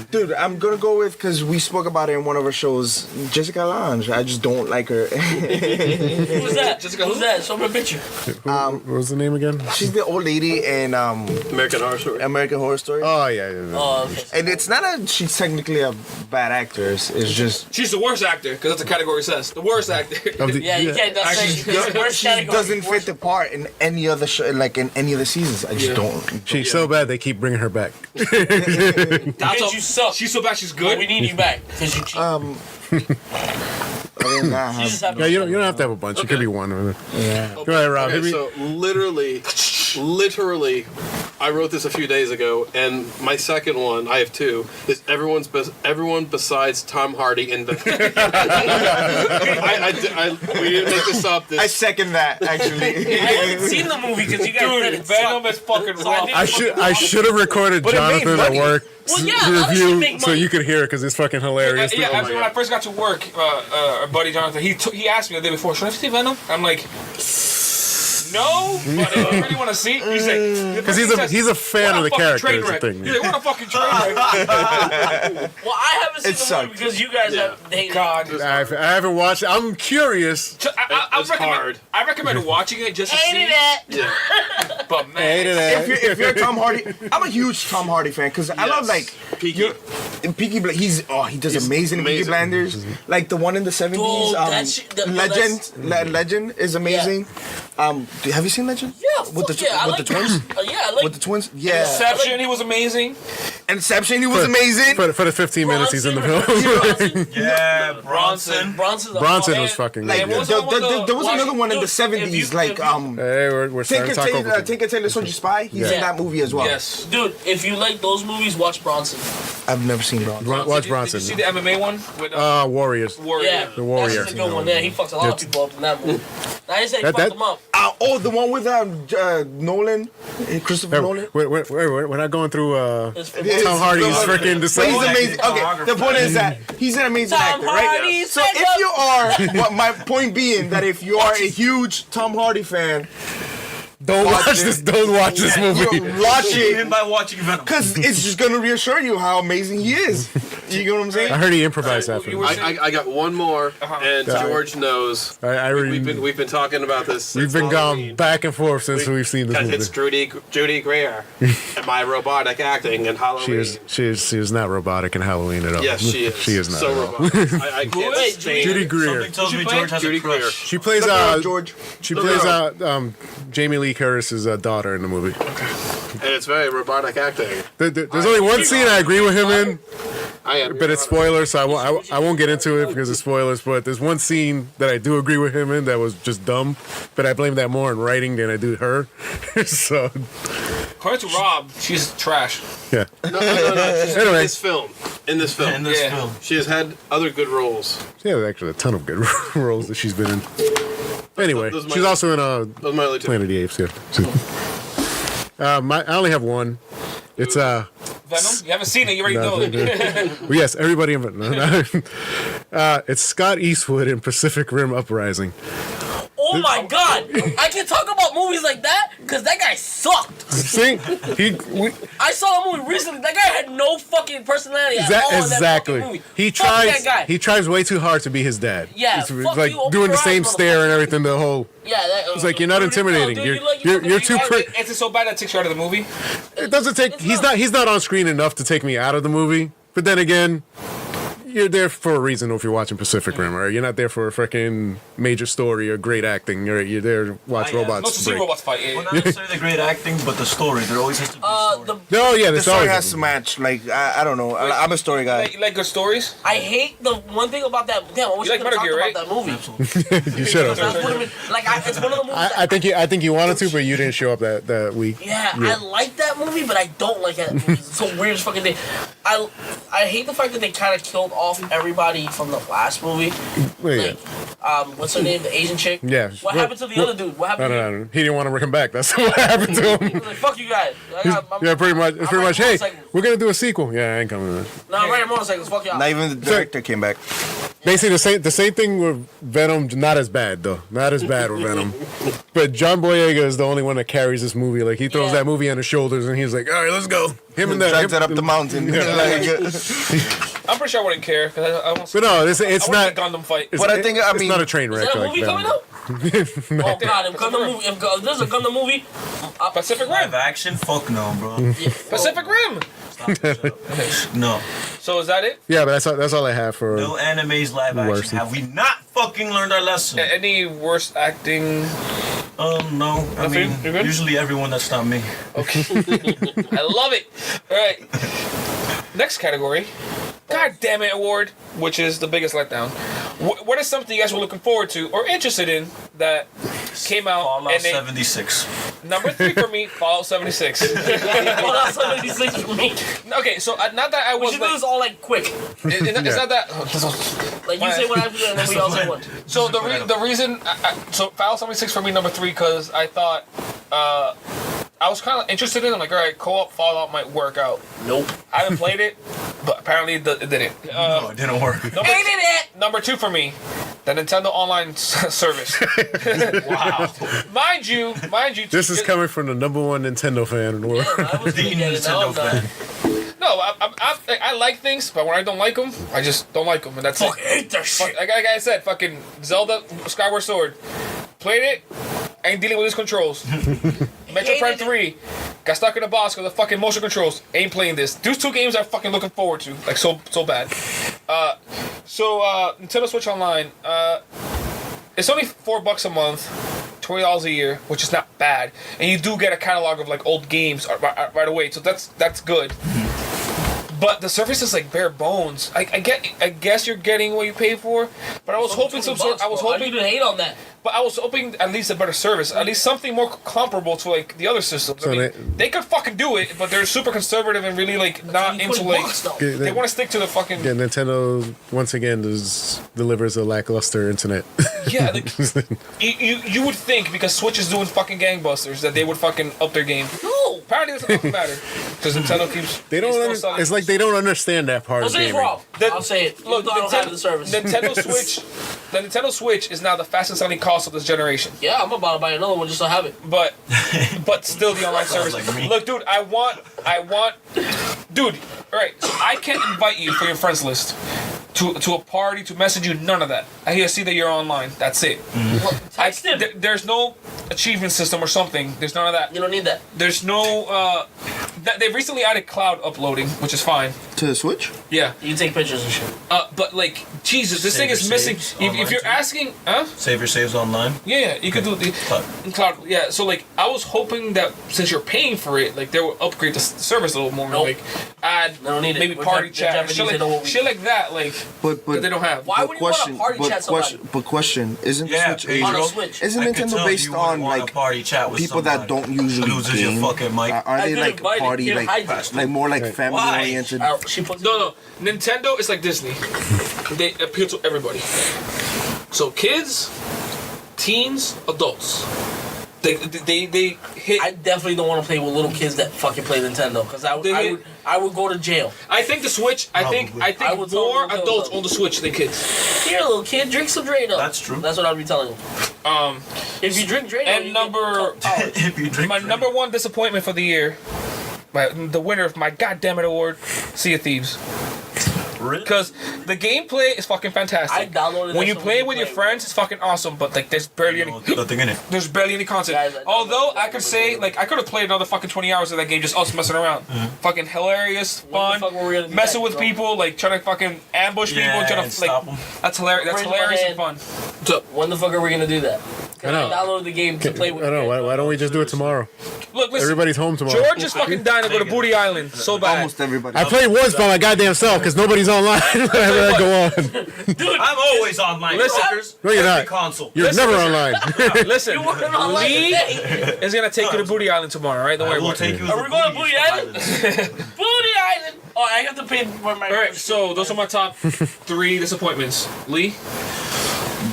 Dude, I'm gonna go with because we spoke about it in one of our shows. Jessica Lange. I just don't like her. Who's that? Jessica Who's who? that? Show me a picture. what was the name again? She's the old lady in American Horror Story. American Horror Story. Oh yeah. Oh, okay. And it's not a. She's technically a bad actress. It's just She's the worst actor, because that's the category says. The worst actor. Of the- Yeah, you can't just say Actually, it's worst she category. doesn't fit the part in any other show, like in any other seasons. I just Yeah. don't. She's so bad they keep bringing her back. That's Bitch, you suck. She's so bad she's But good. we need you back because you cheat. Other than that, You just have Yeah, you don't have to have a bunch. It could be one. yeah. Go ahead, Rob. Okay, Hit me. so literally, I wrote this a few days ago, and my second one, I have two, is everyone besides Tom Hardy in the. We didn't make this up. I second that actually. I haven't seen the movie because you guys said Dude, it Venom sucked. is fucking So I rough. didn't- I should have recorded But it made Jonathan at money. work Well, yeah, to a lot of shit review make so money. you could hear it because it's fucking hilarious. Yeah, Oh, after when I first got to work, our buddy Jonathan, he asked me the day before, should I see Venom? I'm like, no, but if you really want to see, he's like, Because he's a fan of the character. Is the thing. He's like, what a fucking train wreck. Well, I haven't seen the movie because you guys have hated God, I haven't watched it. I'm curious. I recommend watching it just to see. Hated it. Yeah. But man, If you're a Tom Hardy, I'm a huge Tom Hardy fan because I love like Peaky. Peaky. He does amazing in Peaky amazing. Blinders. Like the one in the 70s. Dude, that shit- that- Legend is amazing. Have you seen Legend? Yeah, With the I with like the twins. Yeah, I like With the twins. Yeah. Inception, he was amazing. Inception. He was amazing. For the 15 minutes he's in the film. Yeah, Bronson. Bronson was fucking Like good. there was another one in the Dude, 70s. Like Hey, we're starting to talk over. Tinker Tailor Soldier Spy. He's Yeah. in that movie as well. Yes. Dude, if you like those movies, watch Bronson. I've never seen Bronson. Watch Did Bronson. you see the MMA one with Warriors. Warrior? Yeah, The Warrior. That's a good one. Yeah, he fucks a lot of people up in that movie. Now he said he That- fucked that- them up. The one with Nolan, Christopher Nolan. We're not going through It's for Tom Hardy's freaking But he's decision. amazing. Okay, the point is that he's an amazing Tom actor, right? Hardy's So if you are, my point being that if you are a huge Tom Hardy fan, Don't watch this. Don't watch this movie. you watch Him it by watching Venom. because it's just gonna reassure you how amazing he is. You know what I'm I saying? heard he improvised after. You were saying- I got one more, and Yeah. George knows. I already. We've been talking about this. We've since been Halloween. gone back and forth since we've seen this Because movie. it's Judy Greer and my robotic acting in Halloween. She is not robotic in Halloween at all. Yes, she is. She is not. So at all. robotic. I can't Wait, stand Judy it. Greer. Something tells me She George has Judy a crush. Greer. She plays Look her up, George. She Look plays her Jamie Lee Curtis's daughter in the movie. And it's very robotic acting. There's only one scene I agree with him in, I am. but it's spoilers, so I won't get into it because it's spoilers. But there's one scene that I do agree with him in that was just dumb, but I blame that more on writing than I do her. So According to Rob, she's trash. yeah. No. Anyway. In this film. In this Yeah. film. She has had other good roles. She has actually a ton of good roles that she's been in. Anyway, those are my- she's also in Those are my only two. Planet of the Apes. Yeah. I only have one. It's Venom? You haven't seen it, you already know it. well, yes, everybody. It's Scott Eastwood in Pacific Rim Uprising. Oh my god! I can talk about movies like that because that guy sucked. See, I saw a movie recently. That guy had no fucking personality at all in that exactly. fucking movie. He Fuck tries. that guy. He tries way too hard to be his dad. Yeah, it's fuck like you, open doing the your same eyes, stare and everything. The whole. Yeah, that, It's like you're not intimidating. You're too quick. Is it so bad that takes you out of the movie? It doesn't take. It's He's not on screen enough to take me out of the movie. But then again, you're there for a reason if you're watching Pacific Rim, or you're not there for a freaking major story or great acting. You're there to watch yeah. No, robots to see break. robots fight. Yeah, Well, yeah. not necessarily the great acting, but the story. There always has to be a story. No, yeah, The there's story always has to match. Like I don't know. I'm a story guy. Like good stories? I hate the one thing about that. Damn, I wish You I like could Metal talk Gear, about that movie. You should That's have. what it is. Like, it's one of the movies. I think you wanted to, but you didn't show up that week. Yeah, I like that movie, but I don't like that movie. It's so weird as fucking thing. I hate the fact that they kind of killed off everybody from the last movie. Wait, Like, what's her name? The Asian chick? yeah. What happened to the other dude? What happened to him? No. He didn't want to come back. That's what happened to He him. was like, fuck you guys. Yeah, pretty much. It's I'm pretty riding much. Hey, motorcycles. we're gonna do a sequel. Yeah, I ain't coming. Man. No, I'm riding motorcycles. Fuck y'all. Not even the director came back. Basically, the same thing with Venom. Not as bad though. Not as bad with Venom. But John Boyega is the only one that carries this movie. Like he throws Yeah. that movie on his shoulders, and he's like, "All right, let's go." Him and that. Drags it up the mountain. I'm pretty sure I wouldn't care. Cause I won't see, But no, it's I not. wanna see Gundam fight. But I think I it's mean not a train Is wreck that a like movie Venom. coming out? Oh god, if there's a Gundam movie, Pacific Rim. Live action? Fuck no, bro. Pacific Rim. No. So is that it? Yeah, but that's all I have for. No animes live Worse. action. Have we not fucking learned our lesson? Any worst acting? No. I Nothing? mean, You good? usually everyone that's not me. Okay. I love it. All right. Next category. God damn it award, which is the biggest letdown. What is something you guys were looking forward to or interested in that came out? Fallout and they, 76. number 3 for me, Fallout 76. well, that's 76 for me. Okay, so not that I We was should do like, this all like quick. it's not that. Like you say what I do and then we all say one. So the reason, so Fallout 76 for me number 3 because I thought I was kind of interested in it. I'm like, all right, co-op Fallout might work out. Nope. I haven't played it, but apparently it didn't. No, it didn't work. Number 2 for me, The Nintendo Online service. Wow. Mind you. This is coming from the number one Nintendo fan in the world. I was The gonna get it. Nintendo No, I'm not. fan. No, I like things, but when I don't like them, I just don't like them, and that's Fuck, it. hate that shit. Like I said, fucking Zelda Skyward Sword. Played it, ain't dealing with his controls. Metro Prime 3, got stuck in a boss with the fucking motion controls. Ain't playing this. These 2 games I'm fucking looking forward to. Like, so bad. Nintendo Switch Online, it's only $4 a month, $20 a year, which is not bad. And you do get a catalog of, like, old games right away, so that's good. But the service is like bare bones. I guess you're getting what you pay for, but I was hoping some sort. I was hoping to hate on that. But I was hoping at least a better service, at least something more comparable to like the other systems. So I mean, they could fucking do it, but they're super conservative and really like not into like. They want to stick to the fucking. Yeah, Nintendo once again delivers a lackluster internet. Yeah, like, you would think because Switch is doing fucking gangbusters that they would fucking up their game. No. Apparently, it doesn't fucking matter because Nintendo keeps. They don't. It's like they don't understand that part of Jose's gaming. wrong. I'll say it. Look, I don't have the service. Nintendo Switch. The Nintendo Switch is now the fastest selling console of this generation. Yeah, I'm about to buy another one just to have it. But still the online service. like me. Look, dude, I want dude, alright, so I can't invite you for your friends list. To a party, to message you, none of that. I see that you're online. That's it. Text him. There's no achievement system or something. There's none of that. You don't need that. There's no they recently added cloud uploading, which is fine. To the Switch? Yeah. You can take pictures and shit. But like, Jesus, this Save thing is your missing. saves If online you're too? asking, Save your saves online. yeah, you could do the cloud. Yeah, so like, I was hoping that since you're paying for it, like they would upgrade the service a little more, Nope. like add They don't need it. maybe We're party Jap- chat, Japanese, shit they know what like, we shit like that, like But that they don't have. Why would you want to party chat somebody? But question, isn't Yeah, Switch Pedro. On a Switch. isn't I could Nintendo tell based you wouldn't on want like a party chat with people that somebody. don't usually Loses your game? fucking mic. Are I they get like invited, party get like hydrated. more like family Why? oriented? She puts No, Nintendo is like Disney. They appeal to everybody. So kids, teens, adults. They hit. I definitely don't want to play with little kids that fucking play Nintendo because I would go to jail. I think the Switch. I think I would tell more them to adults go. own the Switch than kids. Here, little kid, drink some Drano. That's true. That's what I'd be telling them. If you drink Drano, And you number If you drink my drink. number one disappointment for the year, the winner of my goddamn it award, Sea of Thieves. Really? Because the gameplay is fucking fantastic. I downloaded that when you so play we it with can your play. friends, it's fucking awesome. But like, there's barely any. Nothing in it. There's barely any content. Guys, I Although downloaded I that could so say, we can like, I could have played another fucking 20 hours of that game just us messing around. Fucking hilarious, When the fun, fuck were we gonna do messing that, with bro? people, like trying to fucking ambush Yeah, people, trying and to like. stop 'em. That's hilarious. That's Raise my hilarious and hand. fun. What's up? When the fuck are we gonna do that? 'Cause I know. I downloaded the game to play with. I don't know. Why don't we just do it tomorrow? Look, listen. Everybody's home tomorrow. George is fucking dying to go to Booty Island so bad. Almost everybody. I played once by my goddamn self because nobody's online. Whenever I go on. I'm always online. Listen. suckers. No, you're Every not. console. You're Listen, never listen. online. Listen, You weren't online Lee today. is gonna take you to Booty Island tomorrow, right? Don't I worry will about take it. you. Are we going to Booty Island? Booty Island. Oh, I have to pay for my. All right, so those are my top 3 disappointments. Lee,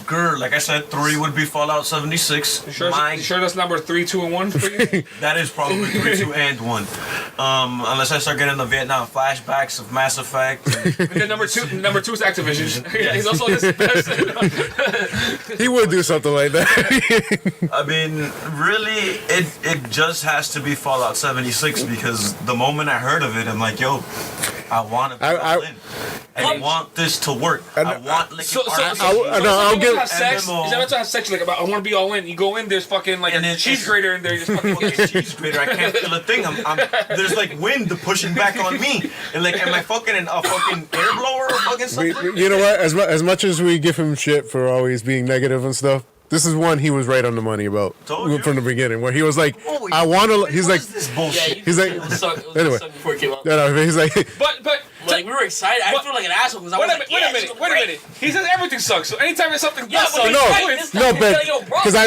Grr, like I said, 3 would be Fallout 76. you sure, My you sure that's number 3, 2, and 1 for you? That is probably 3, 2, and 1. Unless I start getting the Vietnam flashbacks of Mass Effect. And then number two is Activision. Yeah, he's also on this. He would do something like that. I mean, really, it just has to be Fallout 76 because the moment I heard of it, I'm like, yo, I want to be all in. I want this to work. I want like So, I'll give- have sex. MMO. Is that to have sex? Like, I want to be all in. You go in, there's fucking like And a it's- cheese grater in there. You just fucking fucking cheese grater. I can't feel a thing. There's like wind pushing back on me, and like, am I fucking in a fucking air blower or fucking something? You know what? As much as we give him shit for always being negative and stuff, this is one he was right on the money about Told you. from the beginning. Where he was like, Oh, I want to. He's what like, is this Yeah, bullshit? you He's like- it was suck anyway. before it came out. no, he's like, But Like we were excited. I What- feel like an asshole because I wait was a like, minute. yeah, Wait a minute. He says everything sucks. So anytime there's something Yeah, that but sucks, he's No, right. This no, time he's but like, yo, bro. because I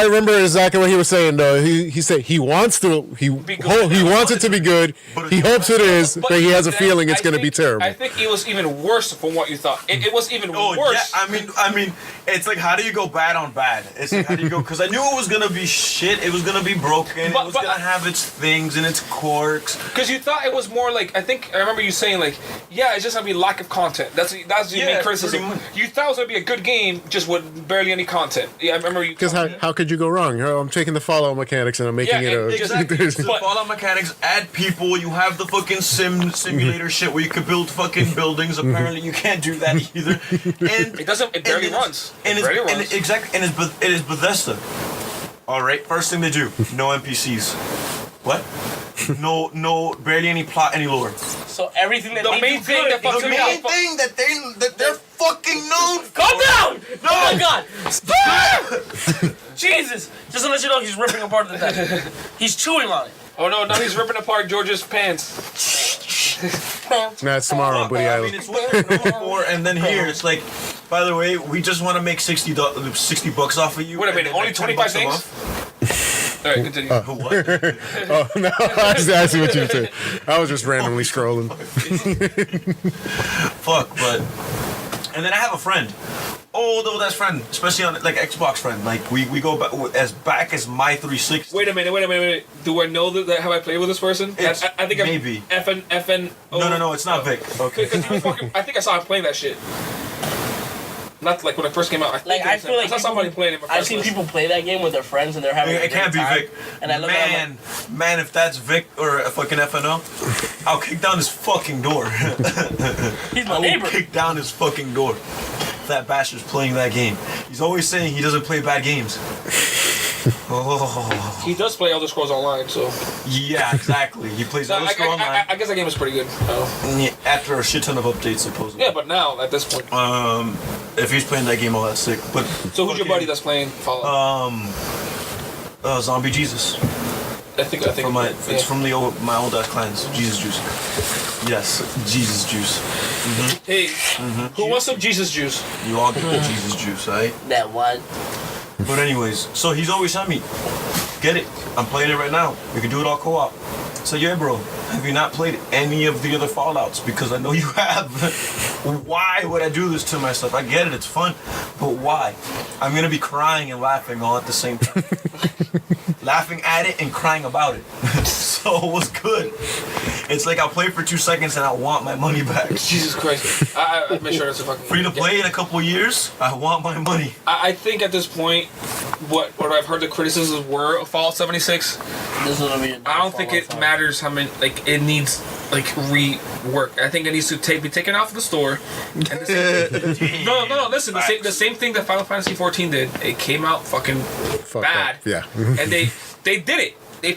remember exactly what he was saying though. He said he wants to he wants it to be good. He hopes it is, but he has a feeling it's going to be terrible. I think it was even worse from what you thought. It was even Oh worse. yeah, I mean, it's like how do you go bad on bad? It's like how do you go? Because I knew it was gonna be shit. It was gonna be broken. It was But- gonna have its things and its quirks. Because you thought it was more like, I remember you saying like, yeah, it's just gonna be lack of content. That's the main criticism. pretty much. You thought it was gonna be a good game, just with barely any content. Yeah, I remember you. Because how could you go wrong? Oh, I'm taking the Fallout mechanics and I'm making Yeah, it a. exactly. The Fallout mechanics, add people, you have the fucking simulator shit where you could build fucking buildings. Apparently you can't do that either. And It barely runs. And It barely runs. it is Bethesda. Alright, first thing they do, no NPCs. What? No, barely any plot, any lore. So everything that The they main do thing good, that they fucks The do me bad. up- main thing that they're fucking known for. Calm down! Oh my god! Stop! Jesus! Just to let you know, he's ripping apart the deck. He's chewing on it. Oh no! Now he's ripping apart George's pants. Nah, it's tomorrow on Woody I Island. mean, it's what they're known for, and then here it's like, by the way, we just want to make $60 off of you. Wait a and minute, then, only like, 25 $10 a things? month. All right, continue. What? Oh no, I see what you said. I was just randomly scrolling. Fuck, but. And then I have a friend. Old ass friend, especially on like Xbox friend. Like we go back as my 360. Wait a minute. Do I know that have I played with this person? It's I think maybe. FN. No, it's not Vic. Okay. I think I saw him playing that shit. Not like when it first came out. I feel like I saw somebody playing it. I've seen people play that game with their friends and they're having a It can't great be time. Vic. And I look at him Man, if that's Vic or a fucking FNO, I'll kick down his fucking door. like, he's my I will neighbor. kick down his fucking door. If that bastard's playing that game. He's always saying he doesn't play bad games. Oh. He does play Elder Scrolls Online, so. Yeah, exactly. He plays Elder Scrolls Online I guess that game is pretty good. after a shit ton of updates, supposedly. Yeah, but now at this point. If he's playing that game, all that's sick. But So who's your buddy that's playing Fallout? Zombie Jesus. I think From it's from my old ass clans. Jesus Juice. Yes, Jesus Juice. Hey, who wants some Jesus juice? You all get the Jesus Juice, right? That one. But anyways, so he's always telling me, get it. I'm playing it right now. We can do it all co-op. So yeah, bro, have you not played any of the other Fallouts? Because I know you have. Why would I do this to myself? I get it, it's fun, but why? I'm gonna be crying and laughing all at the same time. Laughing at it and crying about it. So it was good. It's like I'll play for 2 seconds and I want my money back. Jesus Christ. I make sure that's a fucking. Free to play in a couple years, I want my money. I think at this point, what I've heard the criticisms were of Fallout 76, This is gonna be. I don't think it matters how many, like, it needs, like, rework. I think it needs to be taken off the store. And the same thing, no, listen, the same thing that Final Fantasy 14 did. It came out fucking Fucked bad. up. Yeah. And they did it. They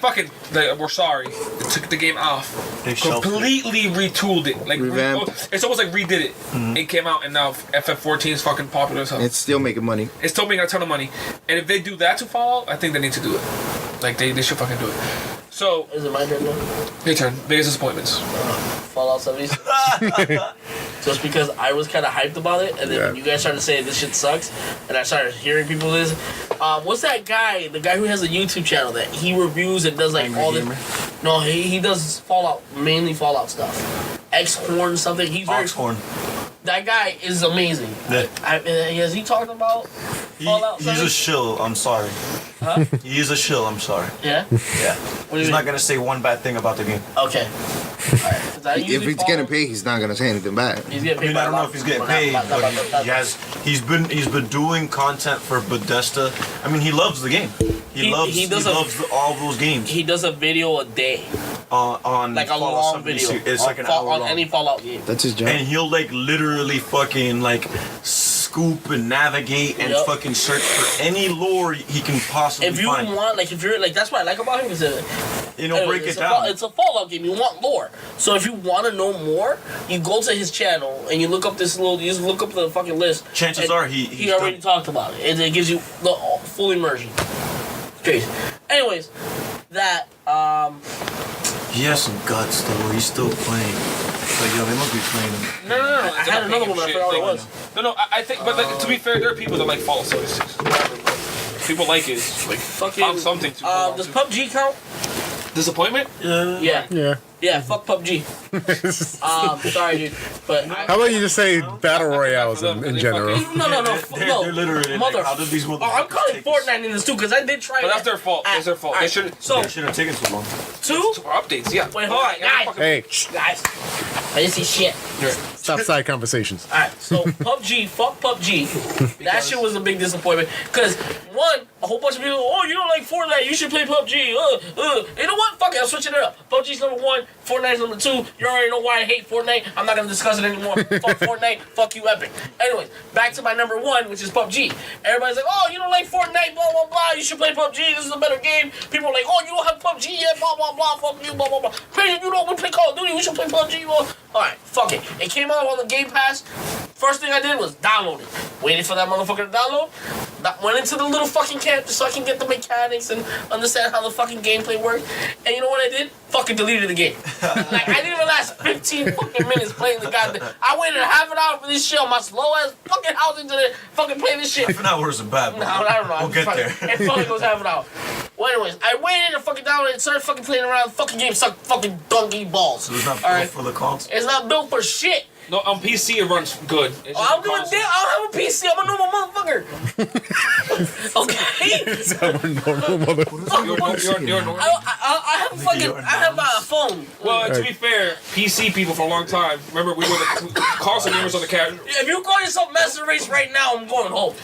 we're sorry. They took the game off. They shelved it. Completely retooled it. Like, Revamped. it's almost like redid it. It came out and now FF14 is fucking popular as hell. It's still making money. It's still making a ton of money. And if they do that to Fallout, I think they need to do it. Like, they should fucking do it. So, Is it my turn now? your turn. Biggest disappointments. Fallout 76. Just because I was kind of hyped about it, and then when you guys started saying this shit sucks, and I started hearing people this. What's that guy? The guy who has a YouTube channel that he reviews and does like all this. No, he does Fallout, mainly Fallout stuff. X-Horn something. He's very. Oxhorn. That guy is amazing. Yeah. Has he talked about Fallout? He's a shill, I'm sorry. Huh? He is a shill, I'm sorry. Yeah. Yeah. What do you He's mean? not gonna say one bad thing about the game. Okay. Alright. 'Cause I If usually he's getting follow- paid, he's not gonna say anything bad. He's getting I paid. mean, by I don't a know lot if he's of getting people, paid, not- but he's been doing content for Bethesda. I mean, he loves the game. He loves all those games. He does a video a day, On like a Fallout long 76. video. It's like an hour on long. any Fallout game. That's his job. And he'll like literally fucking like scoop and navigate and Yep. fucking search for any lore he can possibly If you find. want, like, if you're like, that's what I like about him is that Break it's it down. It's a Fallout game. You want lore. So if you want to know more, you go to his channel and you look up you just look up the fucking list. Chances and are he he's already done. talked about it. It gives you the full immersion. Crazy. Anyways, that He has some guts though. He's still playing. Like yo, they must be playing him. No. I had another one, but I forgot what it was. No, I think, but like, to be fair, there are people that like Fallout 76. People like it. Like, Fucking found something to. hold on does to. PUBG count? Disappointment? Yeah. Yeah. Yeah, fuck PUBG. Sorry, dude, but How about you just say battle royales in general? no, They're literally mother. like, how did these motherfuckers I'm calling take this? Fortnite in this too because I did try. But that that's their fault. at- It's their fault. They alright, should. So They should have taken too long. two. Updates, yeah. Wait, hold on, guys. Hey, Guys, I didn't see shit. Stop side conversations. Alright, so PUBG, fuck PUBG. That shit was a big disappointment. Because, one, a whole bunch of people, oh, you don't like Fortnite, you should play PUBG. You know what? Fuck it, I'm switching it up. PUBG's number 1, Fortnite's number 2. You already know why I hate Fortnite. I'm not going to discuss it anymore. Fuck Fortnite, fuck you, Epic. Anyways, back to my number 1, which is PUBG. Everybody's like, oh, you don't like Fortnite, blah, blah, blah. You should play PUBG. This is a better game. People are like, oh, you don't have PUBG yet, blah, blah, blah. Fuck you, blah, blah, blah. Crazy, you don't want to play Call of Duty. We should play PUBG, blah. Alright, fuck it. It came out on the Game Pass. First thing I did was download it. Waited for that motherfucker to download. Went into the little fucking camp just so I can get the mechanics and understand how the fucking gameplay works. And you know what I did? Fucking deleted the game. Like, I didn't even last 15 fucking minutes playing the goddamn. I waited half an hour for this shit on my slow ass fucking housing to fucking play this shit. Half an hour isn't bad. No, I don't know. We'll get there. It fucking goes half an hour. Well, anyways, I waited and fucking downloaded and started fucking playing around. The fucking game sucked fucking donkey balls. So it's not built for the console? It's not built for shit. No, on PC it runs good. It's I don't give a damn. I don't have a PC. I'm a normal motherfucker. Okay. You're normal. I have a fucking. I have a phone. Well, to be fair, PC people for a long time. Remember, we were the console gamers on the couch. If you call yourself Master Race right now, I'm going home.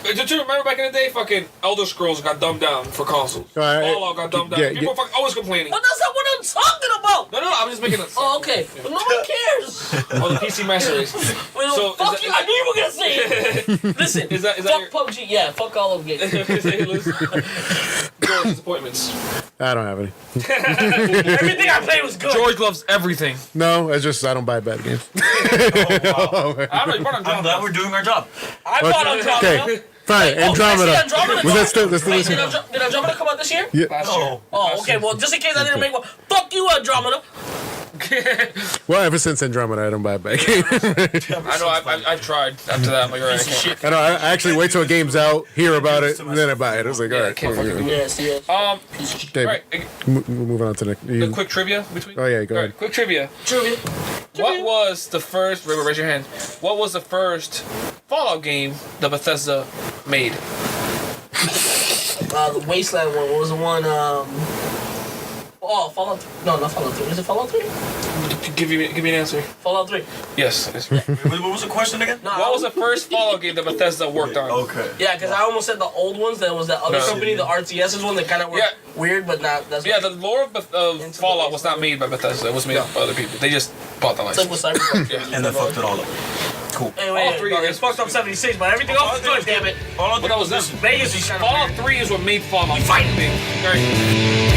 Don't you remember back in the day, fucking Elder Scrolls got dumbed down for consoles. Fallout got dumbed down. Yeah, People fucking always complaining. But that's not what I'm talking about. No, I'm just making a. Oh, okay. But nobody cares. Oh, the PC Master Race. Well, So, fuck you. I knew you were gonna say it. Listen. Is that fuck your- PUBG. Yeah. Fuck all of them games. George, disappointments. I don't have any. Everything I played was good. George loves everything. No, it's just I don't buy bad games. I don't know. I'm glad we're doing our job. I bought Andromeda. Okay, fine. Andromeda. Andromeda. Was that still this Wait, year? did Andromeda come out this year? Yeah. No. Oh, okay. Well, just in case I didn't make one, fuck you, Andromeda. Well, ever since Andromeda, I don't buy bad games. I know. I've tried. After that, I'm like, all right, I can't. I know. I actually wait till a game's out, hear about it, and then I buy it. I was like, all right. can't fucking do Yes. Dave, Right. moving on to the. The quick trivia between. Oh, yeah, go ahead. Right, quick trivia. Trivia. What was the first? Raise your hand. What was the first Fallout game that Bethesda made? The Wasteland one. What was the one? Oh, Fallout. No, not Fallout 3. Is it Fallout 3? Give me an answer. Fallout 3. Yes. It's right. What was the question again? No, What was the first Fallout game that Bethesda worked on? Okay. Yeah, because I almost said the old ones. That was that other No. company, the RTS's one, that kind of were weird, but not. That's Yeah, the lore of Fallout was not made by Bethesda. It was made by other people. They just bought the It's like license. with Cyberpunk. Yeah. And then fucked it all up. Cool. Anyway, All three no, is- it's fucked up 76, but everything else is good, damn it. All But that was this. Vegas is kind of Fallout 3 is what made Fallout. Fight big. Right.